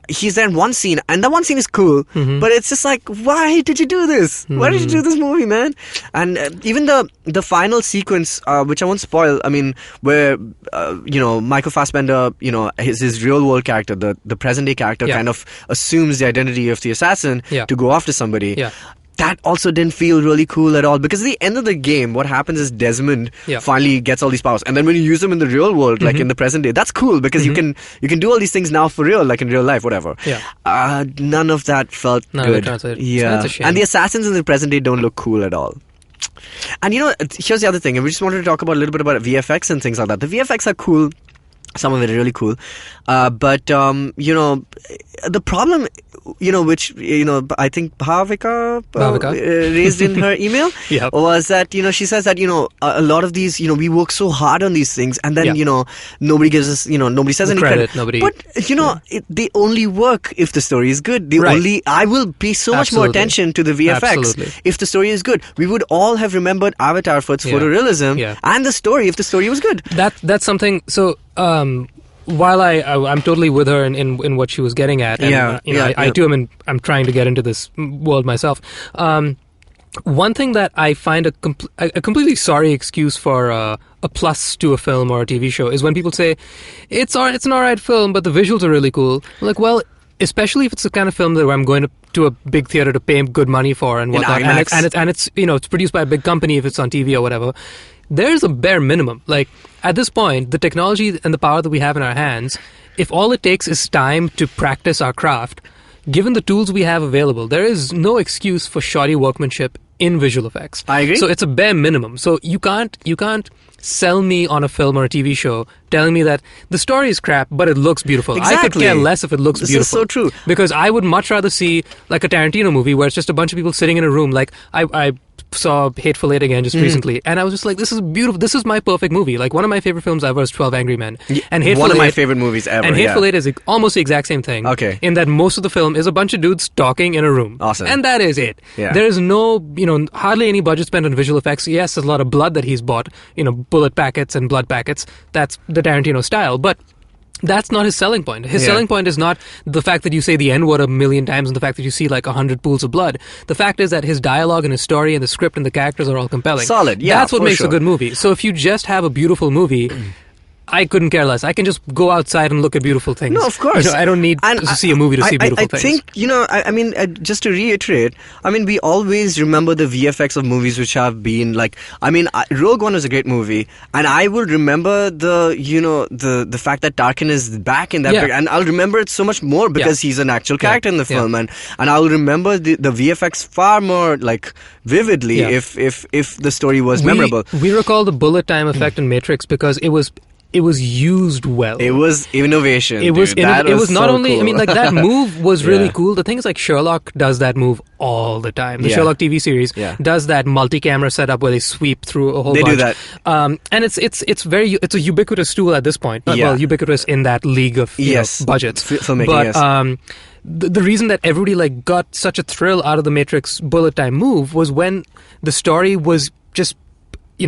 he's there in one scene, and that one scene is cool, but it's just like, why did you do this? Why did you do this movie, man? And even the final sequence, which I won't spoil, I mean, where, Michael Fassbender, his real world character, the present day character kind of assumes the identity of the assassin to go after somebody. Yeah. That also didn't feel really cool at all, because at the end of the game, what happens is Desmond finally gets all these powers, and then when you use them in the real world, like in the present day, that's cool, because you can do all these things now for real, like in real life, whatever. None of that felt good. That's a shame. And the assassins in the present day don't look cool at all. And here's the other thing, and we just wanted to talk about a little bit about VFX and things like that. The VFX are cool. Some of it are really cool. But the problem, which, I think Bhavika raised in her email was that, she says that, a lot of these, we work so hard on these things, and then, nobody gives us, nobody says any credit. But, they only work if the story is good. I will pay so much more attention to the VFX if the story is good. We would all have remembered Avatar for its photorealism and the story if the story was good. That's something, so... while I'm totally with her in what she was getting at, and I too I'm trying to get into this world myself. One thing that I find a completely sorry excuse for a plus to a film or a TV show is when people say it's an alright film, but the visuals are really cool. I'm like, well, especially if it's the kind of film that I'm going to a big theater to pay good money for and whatnot, and it's it's produced by a big company if it's on TV or whatever. There's a bare minimum. Like, at this point, the technology and the power that we have in our hands, if all it takes is time to practice our craft, given the tools we have available, there is no excuse for shoddy workmanship in visual effects. I agree. So it's a bare minimum. So you can't sell me on a film or a TV show telling me that the story is crap, but it looks beautiful. Exactly. I could care less if it looks beautiful. This is so true. Because I would much rather see, like, a Tarantino movie where it's just a bunch of people sitting in a room. Like, I saw Hateful Eight again just recently, and I was just like, this is beautiful. This is my perfect movie. Like, one of my favorite films ever is 12 Angry Men. And one of my favorite movies ever. And Hateful Eight is almost the exact same thing. Okay. In that most of the film is a bunch of dudes talking in a room. Awesome. And that is it. Yeah. There is no, hardly any budget spent on visual effects. Yes, there's a lot of blood that he's bought, bullet packets and blood packets. That's the Tarantino style. But that's not his selling point. His selling point is not the fact that you say the N-word a million times and the fact that you see like 100 pools of blood. The fact is that his dialogue and his story and the script and the characters are all compelling. Solid, yeah. That's what makes a good movie. So if you just have a beautiful movie, I couldn't care less. I can just go outside and look at beautiful things. No, of course. I don't need to see a movie to see beautiful things. I think, just to reiterate, we always remember the VFX of movies which have been like, Rogue One was a great movie, and I will remember the fact that Tarkin is back in that, and I'll remember it so much more because he's an actual character in the film, and I'll remember the VFX far more like vividly if the story was memorable. We recall the bullet time effect in Matrix because it was used well. It was innovation. It was not only. Cool. I mean, like, that move was really cool. The thing is, like, Sherlock does that move all the time. The Sherlock TV series does that multi-camera setup where they sweep through a whole bunch. They do that, and it's a ubiquitous tool at this point. Well, ubiquitous in that league of budgets. Filmmaking, but the reason that everybody like got such a thrill out of the Matrix bullet time move was when the story was just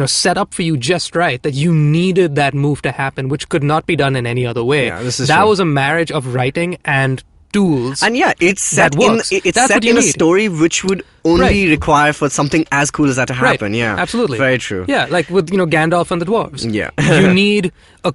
set up for you just right, that you needed that move to happen, which could not be done in any other way. Yeah, this is that true. was a marriage of writing and tools. And it's set in a story which would only require for something as cool as that to happen. Right. Yeah, absolutely. Very true. Yeah, like with Gandalf and the dwarves. Yeah. You need a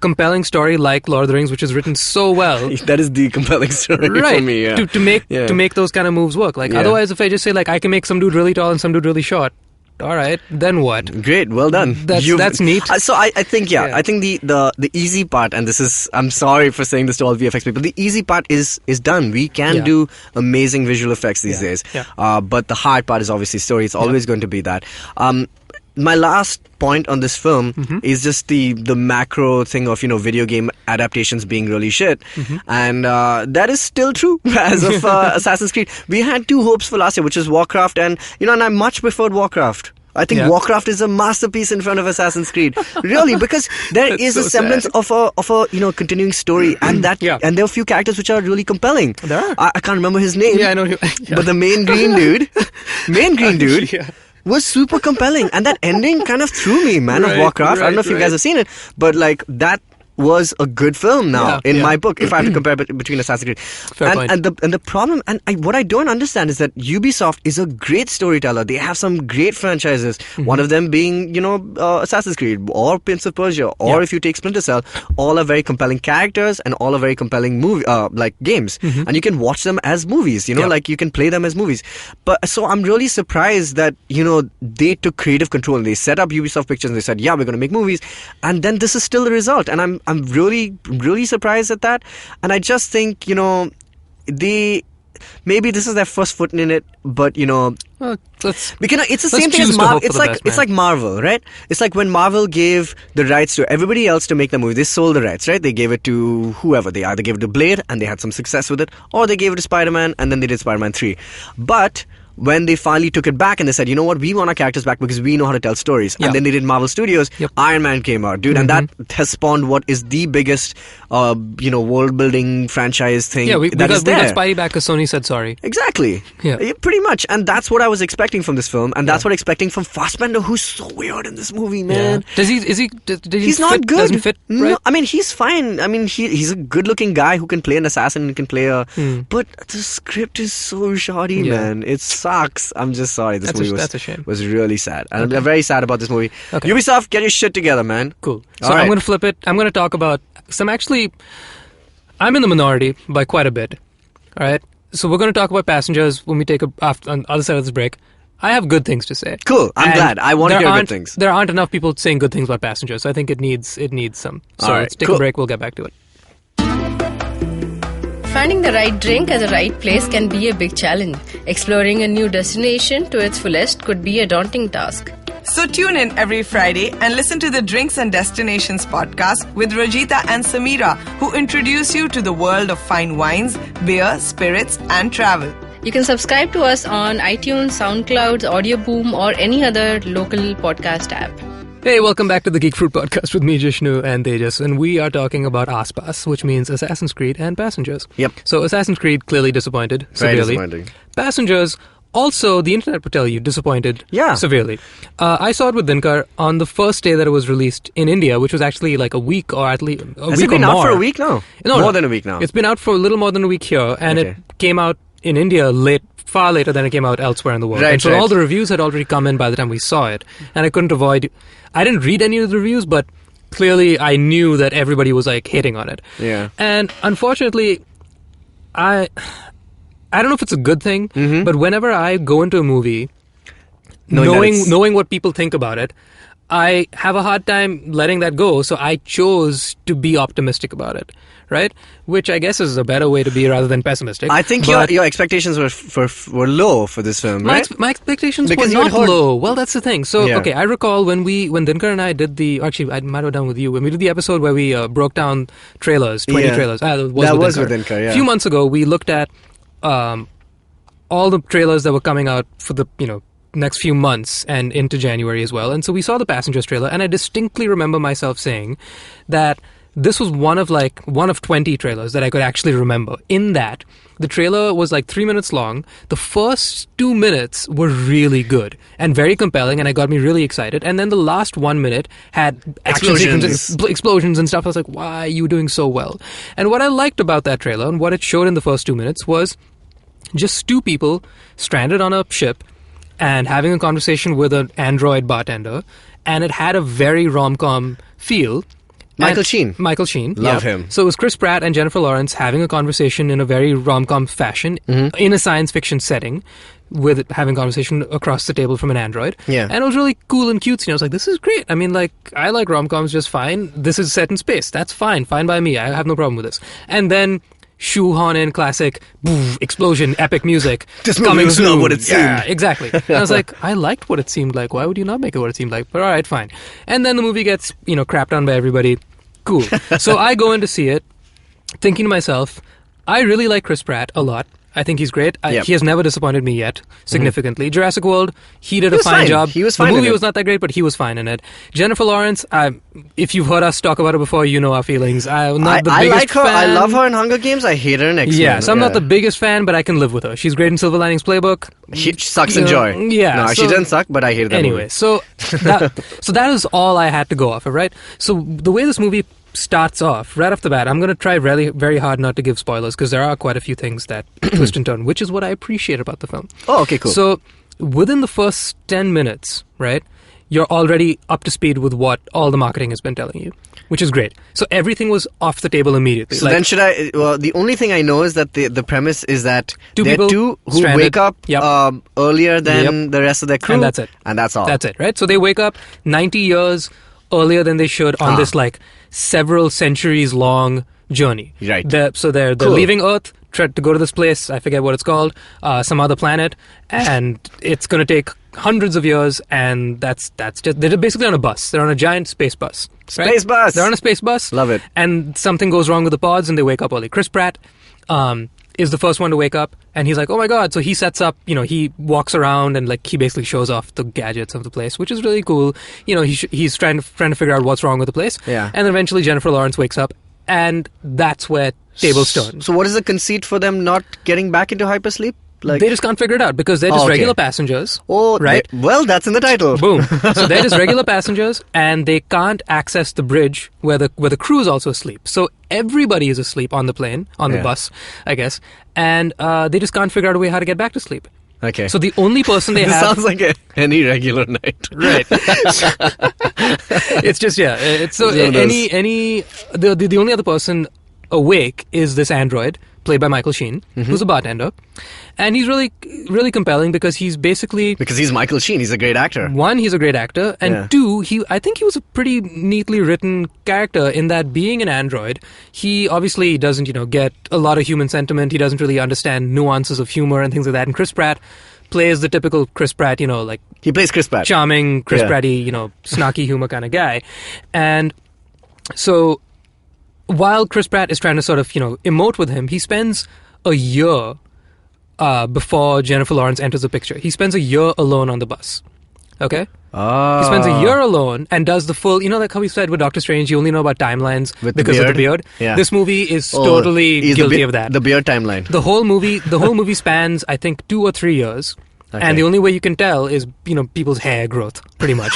compelling story like Lord of the Rings, which is written so well. That is the compelling story for me. Yeah. To make those kind of moves work. Like otherwise, if I just say like I can make some dude really tall and some dude really short. All right, then what? Great, well done. That's neat. So I think I think the easy part, and this is, I'm sorry for saying this to all VFX people, the easy part is done. We can do amazing visual effects these days. Yeah. But the hard part is obviously story. It's always going to be that. My last point on this film is just the macro thing of video game adaptations being really shit, and that is still true as of Assassin's Creed. We had two hopes for last year, which is Warcraft, and and I much preferred Warcraft. I think Warcraft is a masterpiece in front of Assassin's Creed, really, because there is a semblance of a continuing story, and that and there are a few characters which are really compelling. There are. I can't remember his name. Yeah, I know. But the main green dude. Was super compelling, and that ending kind of threw me, man, of Warcraft. I don't know if you guys have seen it, but like that was a good film now, in Yeah. my book, if I have to compare between Assassin's Creed. Fair point. And the problem, what I don't understand is that Ubisoft is a great storyteller. They have some great franchises. One of them being, Assassin's Creed or Prince of Persia, or if you take Splinter Cell, all are very compelling characters and all are very compelling games. And you can watch them as movies, like you can play them as movies. But so I'm really surprised that, they took creative control and they set up Ubisoft Pictures and they said, yeah, we're going to make movies. And then this is still the result. And I'm really, really surprised at that. And I just think, maybe this is their first foot in it, but Well, because it's the same thing as choose to Marvel. hope for It's the like best, it's man. like Marvel, right? It's like when Marvel gave the rights to everybody else to make the movie. They sold the rights, right? They gave it to whoever. They either gave it to Blade and they had some success with it, or they gave it to Spider-Man and then they did Spider-Man 3. But when they finally took it back and they said, you know what, we want our characters back because we know how to tell stories. Yeah. And then they did Marvel Studios. Yep. Iron Man came out, dude, and that has spawned what is the biggest, world-building franchise thing yeah, we that is got there. Spidey back because Sony said sorry. Exactly. Yeah. Pretty much. And that's what I was expecting from this film. And that's what I'm expecting from Fassbender, who's so weird in this movie, man. Yeah. Did he He's fit, not good. Doesn't fit, right? No, I mean, he's fine. I mean, he's a good-looking guy who can play an assassin and can play a... But the script is so shoddy, Yeah. man. It sucks. I'm just sorry. This movie that's a shame. was really sad. And I'm very sad about this movie. Okay. Ubisoft, get your shit together, man. Cool. So All right. I'm going to flip it. I'm going to talk about some actually... I'm in the minority by quite a bit. All right? So we're going to talk about Passengers when we take on the other side of this break. I have good things to say. Cool. I'm And glad. I want to there hear good aren't- things. There aren't enough people saying good things about Passengers, so I think it needs some. So All right, let's take cool. a break. We'll get back to it. Finding the right drink at the right place can be a big challenge. Exploring a new destination to its fullest could be a daunting task. So tune in every Friday and listen to the Drinks and Destinations podcast with Rajita and Samira, who introduce you to the world of fine wines, beer, spirits, and travel. You can subscribe to us on iTunes, SoundCloud, Audioboom, or any other local podcast app. Hey, welcome back to the Geek Fruit Podcast with me, Jishnu, and Tejas, and we are talking about Aspas, which means Assassin's Creed and Passengers. Yep. So Assassin's Creed clearly disappointed Very severely. disappointing. Passengers, also, the internet would tell you, disappointed severely. I saw it with Dinkar on the first day that it was released in India, which was actually like a week or at least a Has week it been or out more. for a week now? No, More than a week now. It's been out for a little more than a week here, and Okay. it came out in India far later than it came out elsewhere in the world. Right, and so right. all the reviews had already come in by the time we saw it, and I didn't read any of the reviews, but clearly I knew that everybody was like hating on it. Yeah. And unfortunately, I don't know if it's a good thing, but whenever I go into a movie, knowing what people think about it, I have a hard time letting that go, so I chose to be optimistic about it, right? Which I guess is a better way to be rather than pessimistic. I think But your expectations were low for this film, right? my expectations Because were you had not heard- low. Well, that's the thing. So, Yeah. okay, I recall when Dinkar and I did actually, I might have done with you, when we did the episode where we broke down trailers, 20 Yeah. trailers. That was with Dinkar, yeah. A few months ago, we looked at all the trailers that were coming out for the, next few months and into January as well. And so we saw the Passengers trailer, and I distinctly remember myself saying that this was one of 20 trailers that I could actually remember. In that, the trailer was like 3 minutes long. The first 2 minutes were really good and very compelling, and it got me really excited. And then the last 1 minute had action sequences, explosions and stuff. I was like, why are you doing so well? And what I liked about that trailer and what it showed in the first 2 minutes was just two people stranded on a ship and having a conversation with an android bartender, and it had a very rom-com feel. Michael Sheen. Love him. So it was Chris Pratt and Jennifer Lawrence having a conversation in a very rom-com fashion in a science fiction setting, with it having a conversation across the table from an android. Yeah. And it was really cool and cutesy. I was like, this is great. I mean, like, I like rom-coms just fine. This is set in space. That's fine by me. I have no problem with this. And then shoehorn in classic explosion, epic music. This movie coming was not soon. what it seemed. Yeah, exactly. And I was like, I liked what it seemed like. Why would you not make it what it seemed like? But all right, fine. And then the movie gets, crapped on by everybody. Cool. So I go in to see it, thinking to myself, I really like Chris Pratt a lot. I think he's great. Yep. He has never disappointed me yet, significantly. Jurassic World, he did a was fine fine. job. He was fine The in movie it. was not that great, but he was fine in it. Jennifer Lawrence, if you've heard us talk about her before, you know our feelings. I'm not the I biggest like her. fan. I love her in Hunger Games. I hate her in X-Men. Yeah, so I'm not the biggest fan, but I can live with her. She's great in Silver Linings Playbook. She sucks in You know, Joy. yeah, No, she so- doesn't suck, but I hated that Anyway, movie. so that is all I had to go off of, right? So the way this movie starts off right off the bat. I'm going to try really very hard not to give spoilers because there are quite a few things that twist and turn, which is what I appreciate about the film. Oh, okay, cool. So within the first 10 minutes, right, you're already up to speed with what all the marketing has been telling you, which is great. So everything was off the table immediately. So then should I... Well, the only thing I know is that the premise is that there are people two who stranded. wake up Yep. earlier than Yep. the rest of their crew. And that's it. And that's all. That's it, right? So they wake up 90 years earlier than they should on this like several centuries long journey. Right. So they're Cool. leaving Earth to go to this place, I forget what it's called, some other planet, and it's going to take hundreds of years, and that's just, they're basically on a bus. They're on a giant space bus. Right? Space bus! They're on a space bus. Love it. And something goes wrong with the pods, and they wake up early. Chris Pratt is the first one to wake up, and he's like, oh my god. So he sets up, he walks around and like he basically shows off the gadgets of the place, which is really cool. He's trying to figure out what's wrong with the place. Yeah. And then eventually Jennifer Lawrence wakes up, and that's where tables turn. So what is the conceit for them not getting back into hypersleep? Like, They just can't figure it out because they're just okay. regular passengers. Oh, right? Well, that's in the title. Boom. So they're just regular passengers, and they can't access the bridge where the crew is also asleep. So everybody is asleep on the plane, on the bus, I guess, and they just can't figure out a way how to get back to sleep. Okay. So the only person they This have... sounds like any regular night. Right. It's just, yeah. It's so the only other person awake is this android played by Michael Sheen, who's a bartender, and he's really, really compelling because he's basically... Because he's Michael Sheen, he's a great actor. One, he's a great actor, and two, I think he was a pretty neatly written character in that being an android, he obviously doesn't, get a lot of human sentiment, he doesn't really understand nuances of humor and things like that, and Chris Pratt plays the typical Chris Pratt, like... He plays Chris Pratt. Charming, Chris Pratt-y, snarky humor kind of guy. And so... while Chris Pratt is trying to sort of, emote with him, he spends a year before Jennifer Lawrence enters the picture. He spends a year alone on the bus. Okay? Oh. He spends a year alone and does the full... like how we said with Doctor Strange, you only know about timelines because of the beard. Yeah. This movie is totally guilty of that. The beard timeline. The whole movie spans, I think, 2 or 3 years. Okay. And the only way you can tell is, people's hair growth, pretty much.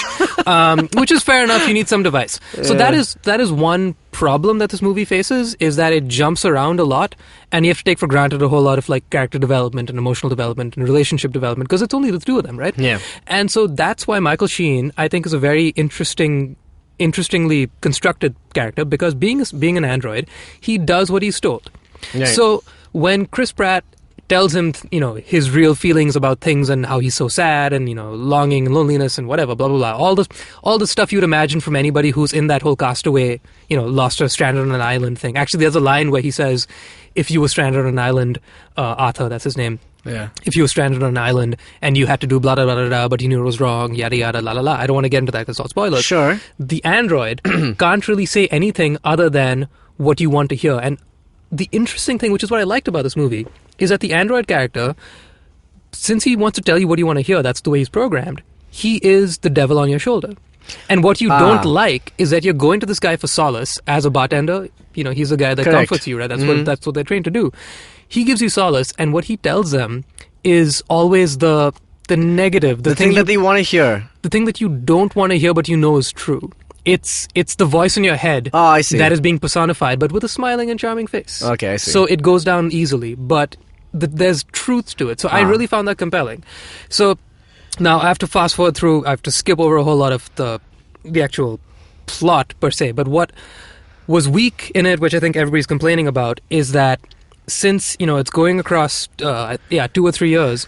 Which is fair enough. You need some device. So that is one problem that this movie faces, is that it jumps around a lot, and you have to take for granted a whole lot of like character development and emotional development and relationship development, because it's only the two of them, right? Yeah. And so that's why Michael Sheen, I think, is a very interestingly constructed character, because being an android, he does what he's told. Right. So when Chris Pratt tells him, his real feelings about things and how he's so sad and, longing and loneliness and whatever, blah, blah, blah. All the stuff you'd imagine from anybody who's in that whole castaway, lost or stranded on an island thing. Actually, there's a line where he says, if you were stranded on an island, Arthur, that's his name. Yeah. If you were stranded on an island and you had to do blah, blah, blah, blah, blah, but you knew it was wrong, yada, yada, la, la, la. I don't want to get into that because it's all spoilers. Sure. The android can't really say anything other than what you want to hear. And the interesting thing, which is what I liked about this movie, is that the android character, since he wants to tell you what you want to hear, that's the way he's programmed, he is the devil on your shoulder. And what you don't like is that you're going to this guy for solace as a bartender. He's the guy that Correct. comforts you, right? That's what they're trained to do. He gives you solace, and what he tells them is always the negative, The thing that they want to hear. the thing that you don't want to hear but you know is true. It's the voice in your head I see. that is being personified, but with a smiling and charming face. Okay, I see. So it goes down easily, but there's truth to it. So I really found that compelling. So now I have to fast forward through, I have to skip over a whole lot of the actual plot per se, but what was weak in it, which I think everybody's complaining about, is that since, it's going across, 2 or 3 years,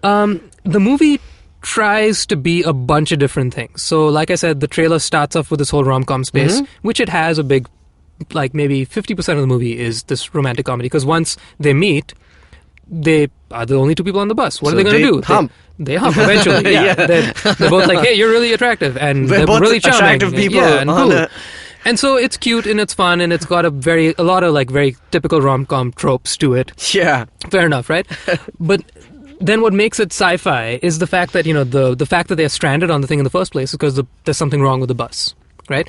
the movie tries to be a bunch of different things. So, like I said, the trailer starts off with this whole rom-com space, which it has a big, like maybe 50% of the movie is this romantic comedy. Because once they meet, they are the only two people on the bus. What So are they going to do? hump. They hump eventually. Yeah. They're both like, hey, you're really attractive. And They're they're both really charming. attractive people Yeah, and on cool. a- And so it's cute and it's fun and it's got a lot of like very typical rom-com tropes to it. Yeah. Fair enough, right? But then what makes it sci-fi is the fact that, the fact that they're stranded on the thing in the first place is because there's something wrong with the bus, right?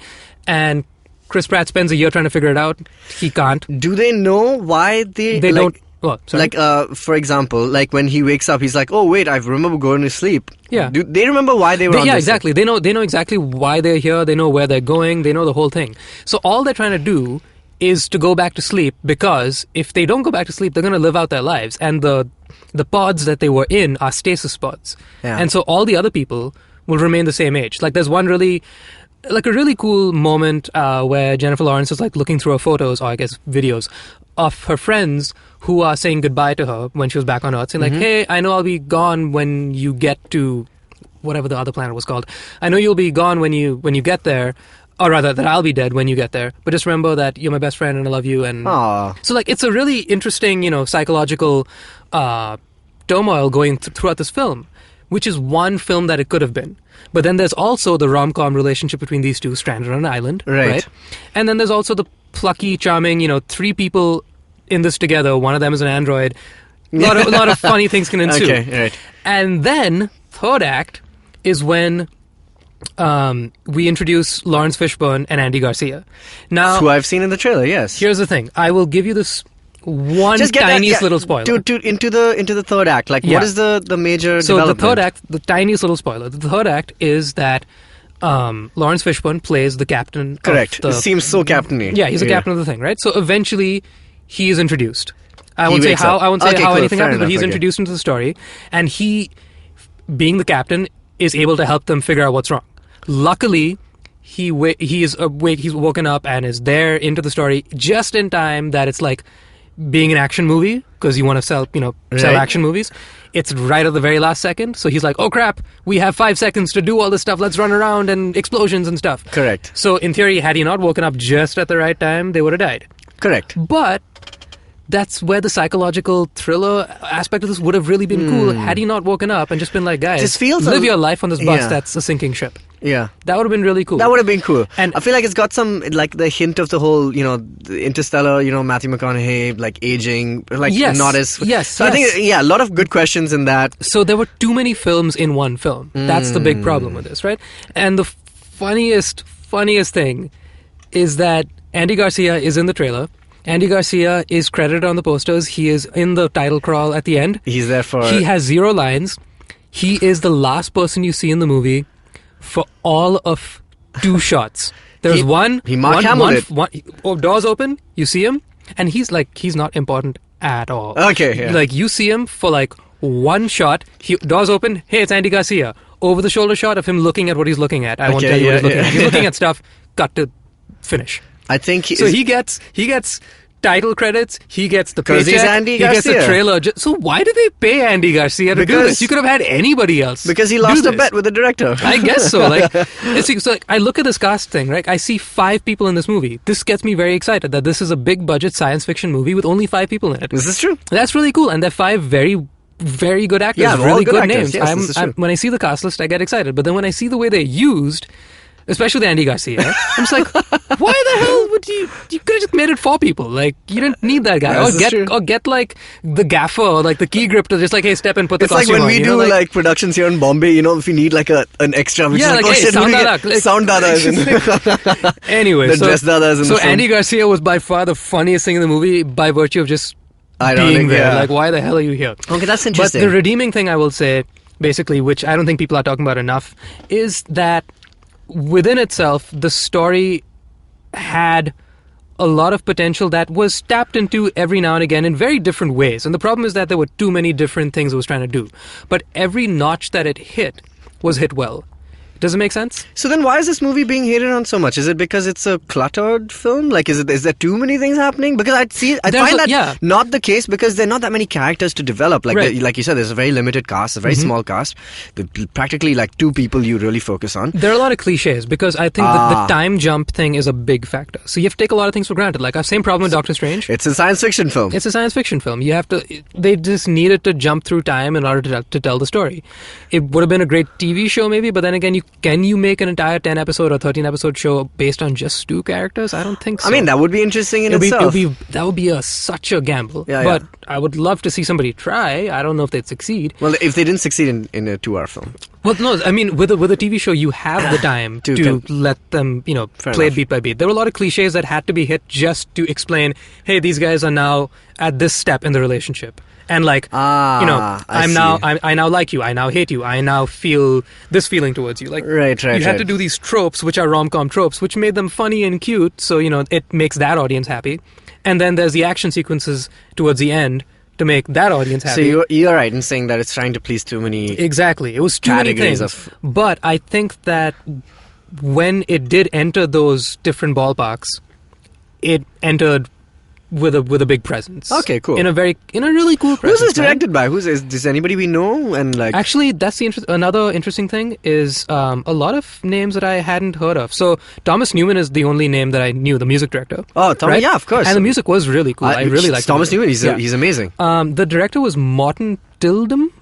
And Chris Pratt spends a year trying to figure it out. He can't. Do they know why They like, don't. What? Sorry? Like, for example, like when he wakes up, he's like, "Oh wait, I remember going to sleep." Yeah. Do they remember why they were? On Yeah, this exactly. They know exactly why they're here. They know where they're going. They know the whole thing. So all they're trying to do is to go back to sleep, because if they don't go back to sleep, they're going to live out their lives. And the pods that they were in are stasis pods. Yeah. And so all the other people will remain the same age. Like there's one really, like a really cool moment where Jennifer Lawrence is like looking through her photos, or I guess videos, of her friends who are saying goodbye to her when she was back on Earth, saying like, "Hey, I know I'll be gone when you get to whatever the other planet was called. I know you'll be gone when you get there, or rather that I'll be dead when you get there. But just remember that you're my best friend and I love you." And Aww. so like it's a really interesting, psychological turmoil going throughout this film, which is one film that it could have been. But then there's also the rom-com relationship between these two stranded on an island, Right. And then there's also the plucky, charming, 3 people in this together. One of them is an android. A lot of funny things can ensue. Okay, right. And then third act is when we introduce Lawrence Fishburne and Andy Garcia. Now, Who I've seen in the trailer. Yes. here's the thing. I will give you this one Just get that- tiniest yeah, little spoiler. into the third act. Like, Yeah. what is the major So the development? third act, the tiniest little spoiler. The third act is that Lawrence Fishburne plays the captain. Correct. Of the, It seems so captain-y. yeah, he's the captain of the thing, right? So eventually, he is introduced. I He won't say wakes how. up. I won't say Okay, how cool, anything fair happens, but enough, he's okay. introduced into the story, and he, being the captain, is able to help them figure out what's wrong. Luckily, he's awake. He's woken up and is there into the story just in time that it's like being an action movie, because you want to sell Right. action movies. It's right at the very last second, so he's like, "Oh crap, we have 5 seconds to do all this stuff. Let's run around and explosions and stuff." Correct. So in theory, had he not woken up just at the right time, they would have died. Correct. But that's where the psychological thriller aspect of this would have really been cool had he not woken up and just been like, "Guys, This feels live a- your life on this bus Yeah. that's a sinking ship." Yeah. That would have been really cool. That would have been cool. And- I feel like it's got some, like, the hint of the whole, the Interstellar, Matthew McConaughey, like, aging, like, Yes. not as... Yes, So I think, yes. a lot of good questions in that. So there were too many films in one film. That's the big problem with this, right? And the funniest thing is that Andy Garcia is in the trailer. Andy Garcia is credited on the posters. He is in the title crawl at the end. He's there for... He has 0 lines. He is the last person you see in the movie for all of 2 shots. There's one. he Mark Hamill it. Doors open. You see him, and he's not important at all. Okay, yeah. Like you see him for like 1 shot. Doors open. Hey, it's Andy Garcia. Over the shoulder shot of him looking at what he's looking at. I won't Okay, tell you what he's yeah, looking yeah. at. He's looking at stuff. Cut to finish. I think So he gets title credits. He gets the 'Cause paycheck. he's Andy he gets the Garcia. trailer. So why do they pay Andy Garcia to do Because- this? You could have had anybody else. Because he do lost a this. bet with the director. I guess so. Like, so like, I look at this cast thing, right? I see 5 people in this movie. This gets me very excited that this is a big budget science fiction movie with only 5 people in it. This is true. That's really cool, and they're 5 very, very good actors. Yeah, all really good good actors. names. Yes, this is true. When I see the cast list, I get excited. But then when I see the way they're used, especially with Andy Garcia, I'm just like, why the hell would you could have just made it 4 people. Like, you didn't need that guy. This is true. Or get like the gaffer or like the key grip to just like, hey, step in, put the It's like costume when on. we you do know, like productions here in Bombay, if we need like an extra, which Yeah, is like, like, oh hey, shit, sound who do we dada. get? Like- Sound dada is in. Anyway, The dress dada is in so the film. Andy Garcia was by far the funniest thing in the movie by virtue of just Ironic, being there. yeah. Like, why the hell are you here? Okay, that's But interesting. the redeeming thing I will say, basically, which I don't think people are talking about enough, is that within itself, the story had a lot of potential that was tapped into every now and again in very different ways. And the problem is that there were too many different things it was trying to do. But every notch that it hit was hit well. Does it make sense? So then why is this movie being hated on so much? Is it because it's a cluttered film? Like, is there too many things happening? Because I There's find that yeah. not the case, because there are not that many characters to develop. Like, Right. like you said, there's a very limited cast, a very small cast. Practically like 2 people you really focus on. There are a lot of cliches because I think that the time jump thing is a big factor. So you have to take a lot of things for granted. Like our same problem with Doctor Strange. It's a science fiction film. It's a science fiction film. You have to. They just needed to jump through time in order to tell the story. It would have been a great TV show, maybe, but then again, can you make an entire 10 episode or 13 episode show based on just 2 characters? I don't think so. I mean, that would be interesting in itself. That would be such a gamble. Yeah, but yeah. I would love to see somebody try. I don't know if they'd succeed. Well, if they didn't succeed in a 2-hour film. Well, no, I mean, with a TV show, you have the time to let them, play it beat by beat. There were a lot of cliches that had to be hit just to explain, hey, these guys are now at this step in the relationship. And I now like you, I now hate you, I now feel this feeling towards you. Like, right. You had to do these tropes, which are rom-com tropes, which made them funny and cute, so, it makes that audience happy. And then there's the action sequences towards the end to make that audience happy. So you're right in saying that it's trying to please too many... Exactly. It was too many things. But I think that when it did enter those different ballparks, it entered with a big presence. Okay, cool. In a really cool presence. Who's this directed by? Does anybody we know? And actually, that's another interesting thing is a lot of names that I hadn't heard of. So Thomas Newman is the only name that I knew, the music director. Oh, Thomas, right? Yeah, of course. And the music was really cool. I really liked Thomas Newman. He's amazing. The director was Martin Tildum.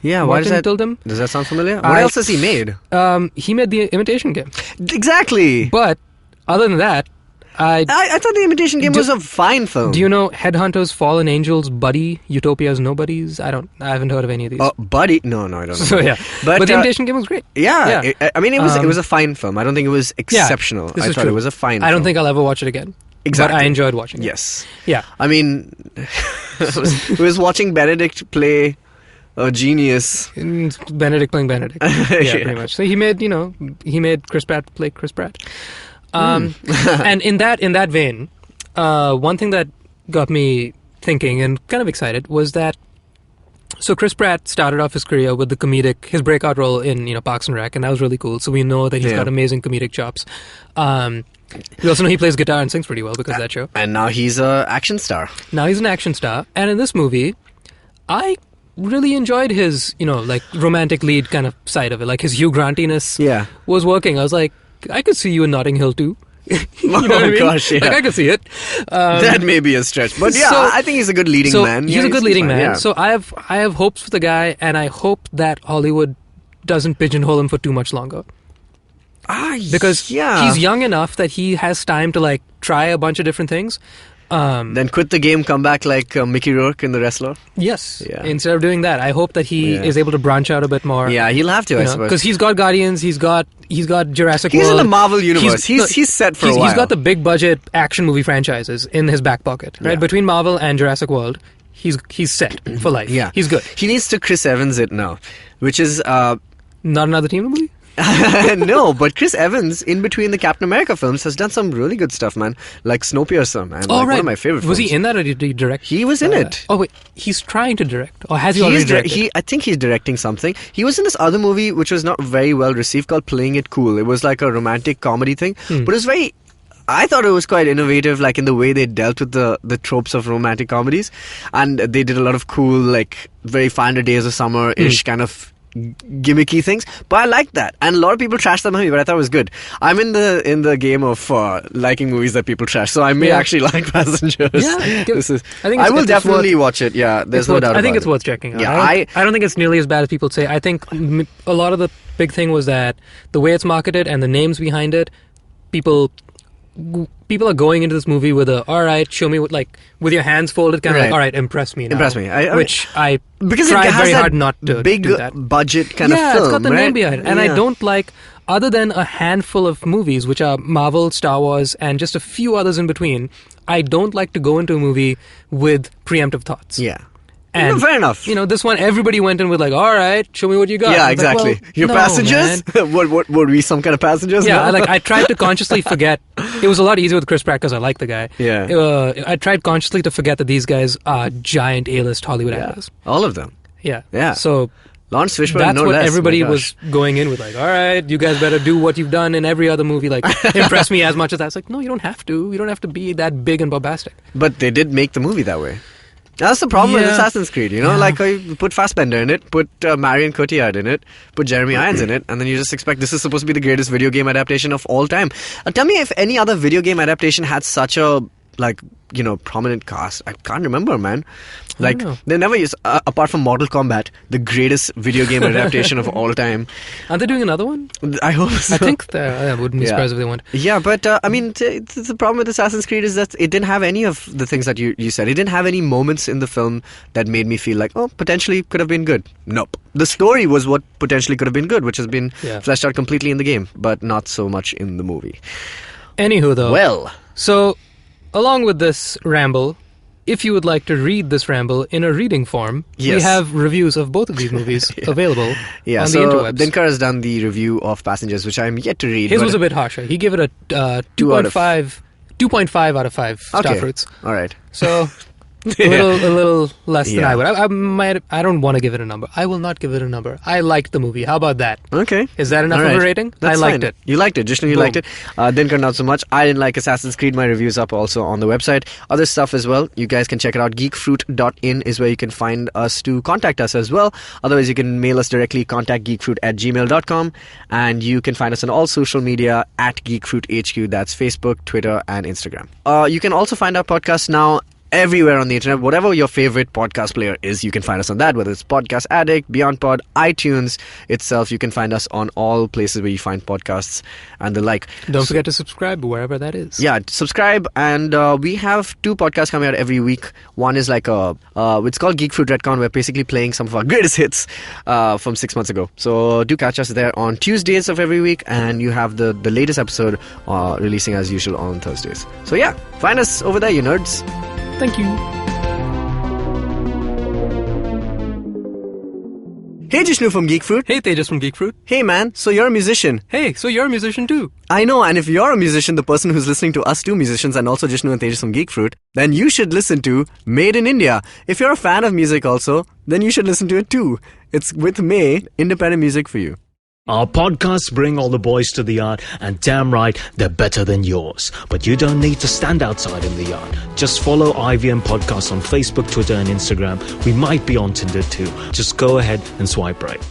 Yeah, why Tildum. Does that sound familiar? What else has he made? He made The Imitation Game. Exactly. But other than that, I thought The Imitation Game was a fine film. Do you know Headhunters, Fallen Angels, Buddy, Utopia's Nobodies? I haven't heard of any of these. Buddy? No, I don't know. So yeah, but The Imitation Game was great. Yeah. I mean, it was a fine film. I don't think it was exceptional. Yeah, I thought it was a fine film. I don't think I'll ever watch it again. Exactly. But I enjoyed watching it. Yes. Yeah. I mean, I was watching Benedict play a genius. Benedict playing Benedict. Yeah, pretty much. So he made Chris Pratt play Chris Pratt. And in that vein, one thing that got me thinking and kind of excited was that so Chris Pratt started off his career with his breakout role in Parks and Rec, and that was really cool. So we know that he's got amazing comedic chops. We also know he plays guitar and sings pretty well because of that show. And now he's an action star. Now he's an action star, and in this movie, I really enjoyed his romantic lead kind of side of it, like his Hugh Grantiness was working. I was like, I could see you in Notting Hill too. Gosh, yeah. Like, I could see it. That may be a stretch, but I think he's a good leading man. He's a good leading man. Yeah. So I have hopes for the guy, and I hope that Hollywood doesn't pigeonhole him for too much longer. Because he's young enough that he has time to try a bunch of different things. Then quit the game, come back like Mickey Rourke in The Wrestler. Yes. Yeah. Instead of doing that, I hope that he is able to branch out a bit more. Yeah, he'll have to, I suppose. Because he's got Guardians, he's got Jurassic World. He's in the Marvel universe. He's set for a while. He's got the big budget action movie franchises in his back pocket. Right? Between Marvel and Jurassic World, he's set for life. Yeah. He's good. He needs to Chris Evans it now, which is... Not another team movie? No, but Chris Evans, in between the Captain America films, has done some really good stuff, man. Like Snowpiercer, man. One of my favorite films. Was he in that or did he direct? He was in it. Oh, wait. He's trying to direct? Or has he already directed? I think he's directing something. He was in this other movie, which was not very well received, called Playing It Cool. It was like a romantic comedy thing. But it was very... I thought it was quite innovative, like in the way they dealt with the tropes of romantic comedies. And they did a lot of cool, like, very 500 Days of Summer-ish kind of gimmicky things, but I liked that, and a lot of people trashed that movie, but I thought it was good. I'm in the game of liking movies that people trash, so I may actually like Passengers. I will definitely watch it. Yeah, there's no doubt about it. I think it's worth checking out. Yeah, I don't think it's nearly as bad as people say. I think a lot of the big thing was that the way it's marketed and the names behind it, people are going into this movie with all right, show me with your hands folded, kind of like, all right, impress me now. Impress me. Because tried very hard not to big do that. Budget kind of film. Yeah, it's got the name behind it. And I don't like, other than a handful of movies, which are Marvel, Star Wars, and just a few others in between, I don't like to go into a movie with preemptive thoughts. Yeah. And, fair enough. This one, everybody went in with all right, show me what you got. Yeah, exactly. Your passengers? What were we, some kind of passengers? Yeah, I tried to consciously forget. It was a lot easier with Chris Pratt because I like the guy. Yeah. I tried consciously to forget that these guys are giant A-list Hollywood actors. All of them. Yeah. Yeah. So Lawrence Fishburne, that's no what less. Everybody was going in with all right, you guys better do what you've done in every other movie, impress me as much as that. It's no, you don't have to. You don't have to be that big and bombastic. But they did make the movie that way. That's the problem with Assassin's Creed, you put Fassbender in it, put Marion Cotillard in it, put Jeremy Irons in it, and then you just expect this is supposed to be the greatest video game adaptation of all time. Tell me if any other video game adaptation had such a prominent cast. I can't remember, man. Like, know. they never use, apart from Mortal Kombat, the greatest video game adaptation of all time. Aren't they doing another one? I hope so. I think I wouldn't be surprised if they won't. Yeah, but I mean, the problem with Assassin's Creed is that it didn't have any of the things that you said. It didn't have any moments in the film that made me feel like, oh, potentially could have been good. Nope. The story was what potentially could have been good, which has been fleshed out completely in the game, but not so much in the movie. Anywho, though. Well. So, along with this ramble, if you would like to read this ramble in a reading form, we have reviews of both of these movies available on the interwebs. Dinkar has done the review of Passengers, which I am yet to read. His was a bit harsher. He gave it a 2.5 out of 5 star fruits. All right. So a little less than I would. I don't want to give it a number. I will not give it a number. I liked the movie. How about that? Okay. Is that enough of a rating? That's I liked fine. it. You liked it. Jishnu, you liked it. Dinkar, not so much. I didn't like Assassin's Creed. My review's up also on the website. Other stuff as well. You guys can check it out. Geekfruit.in is where you can find us to contact us as well. Otherwise, you can mail us directly, contactgeekfruit@gmail.com. And you can find us on all social media at GeekFruitHQ. That's Facebook, Twitter, and Instagram. You can also find our podcast now everywhere on the internet. Whatever your favorite podcast player is, you can find us on that, whether it's Podcast Addict, BeyondPod, iTunes itself. You can find us on all places where you find podcasts and the like. Don't forget to subscribe wherever that is. Yeah, subscribe. And we have 2 podcasts coming out every week. One is like it's called Geek Fruit Retcon. We're basically playing some of our greatest hits from 6 months ago. So do catch us there on Tuesdays of every week. And you have the latest episode releasing as usual on Thursdays. So yeah, find us over there, you nerds. Thank you. Hey, Jishnu from Geek Fruit. Hey, Tejas from Geek Fruit. Hey, man. So you're a musician. Hey, so you're a musician too. I know, and if you're a musician, the person who's listening to us two musicians and also Jishnu and Tejas from Geek Fruit, then you should listen to Made in India. If you're a fan of music also, then you should listen to it too. It's with May, independent music for you. Our podcasts bring all the boys to the yard, and damn right, they're better than yours. But you don't need to stand outside in the yard. Just follow IVM Podcasts on Facebook, Twitter, and Instagram. We might be on Tinder too. Just go ahead and swipe right.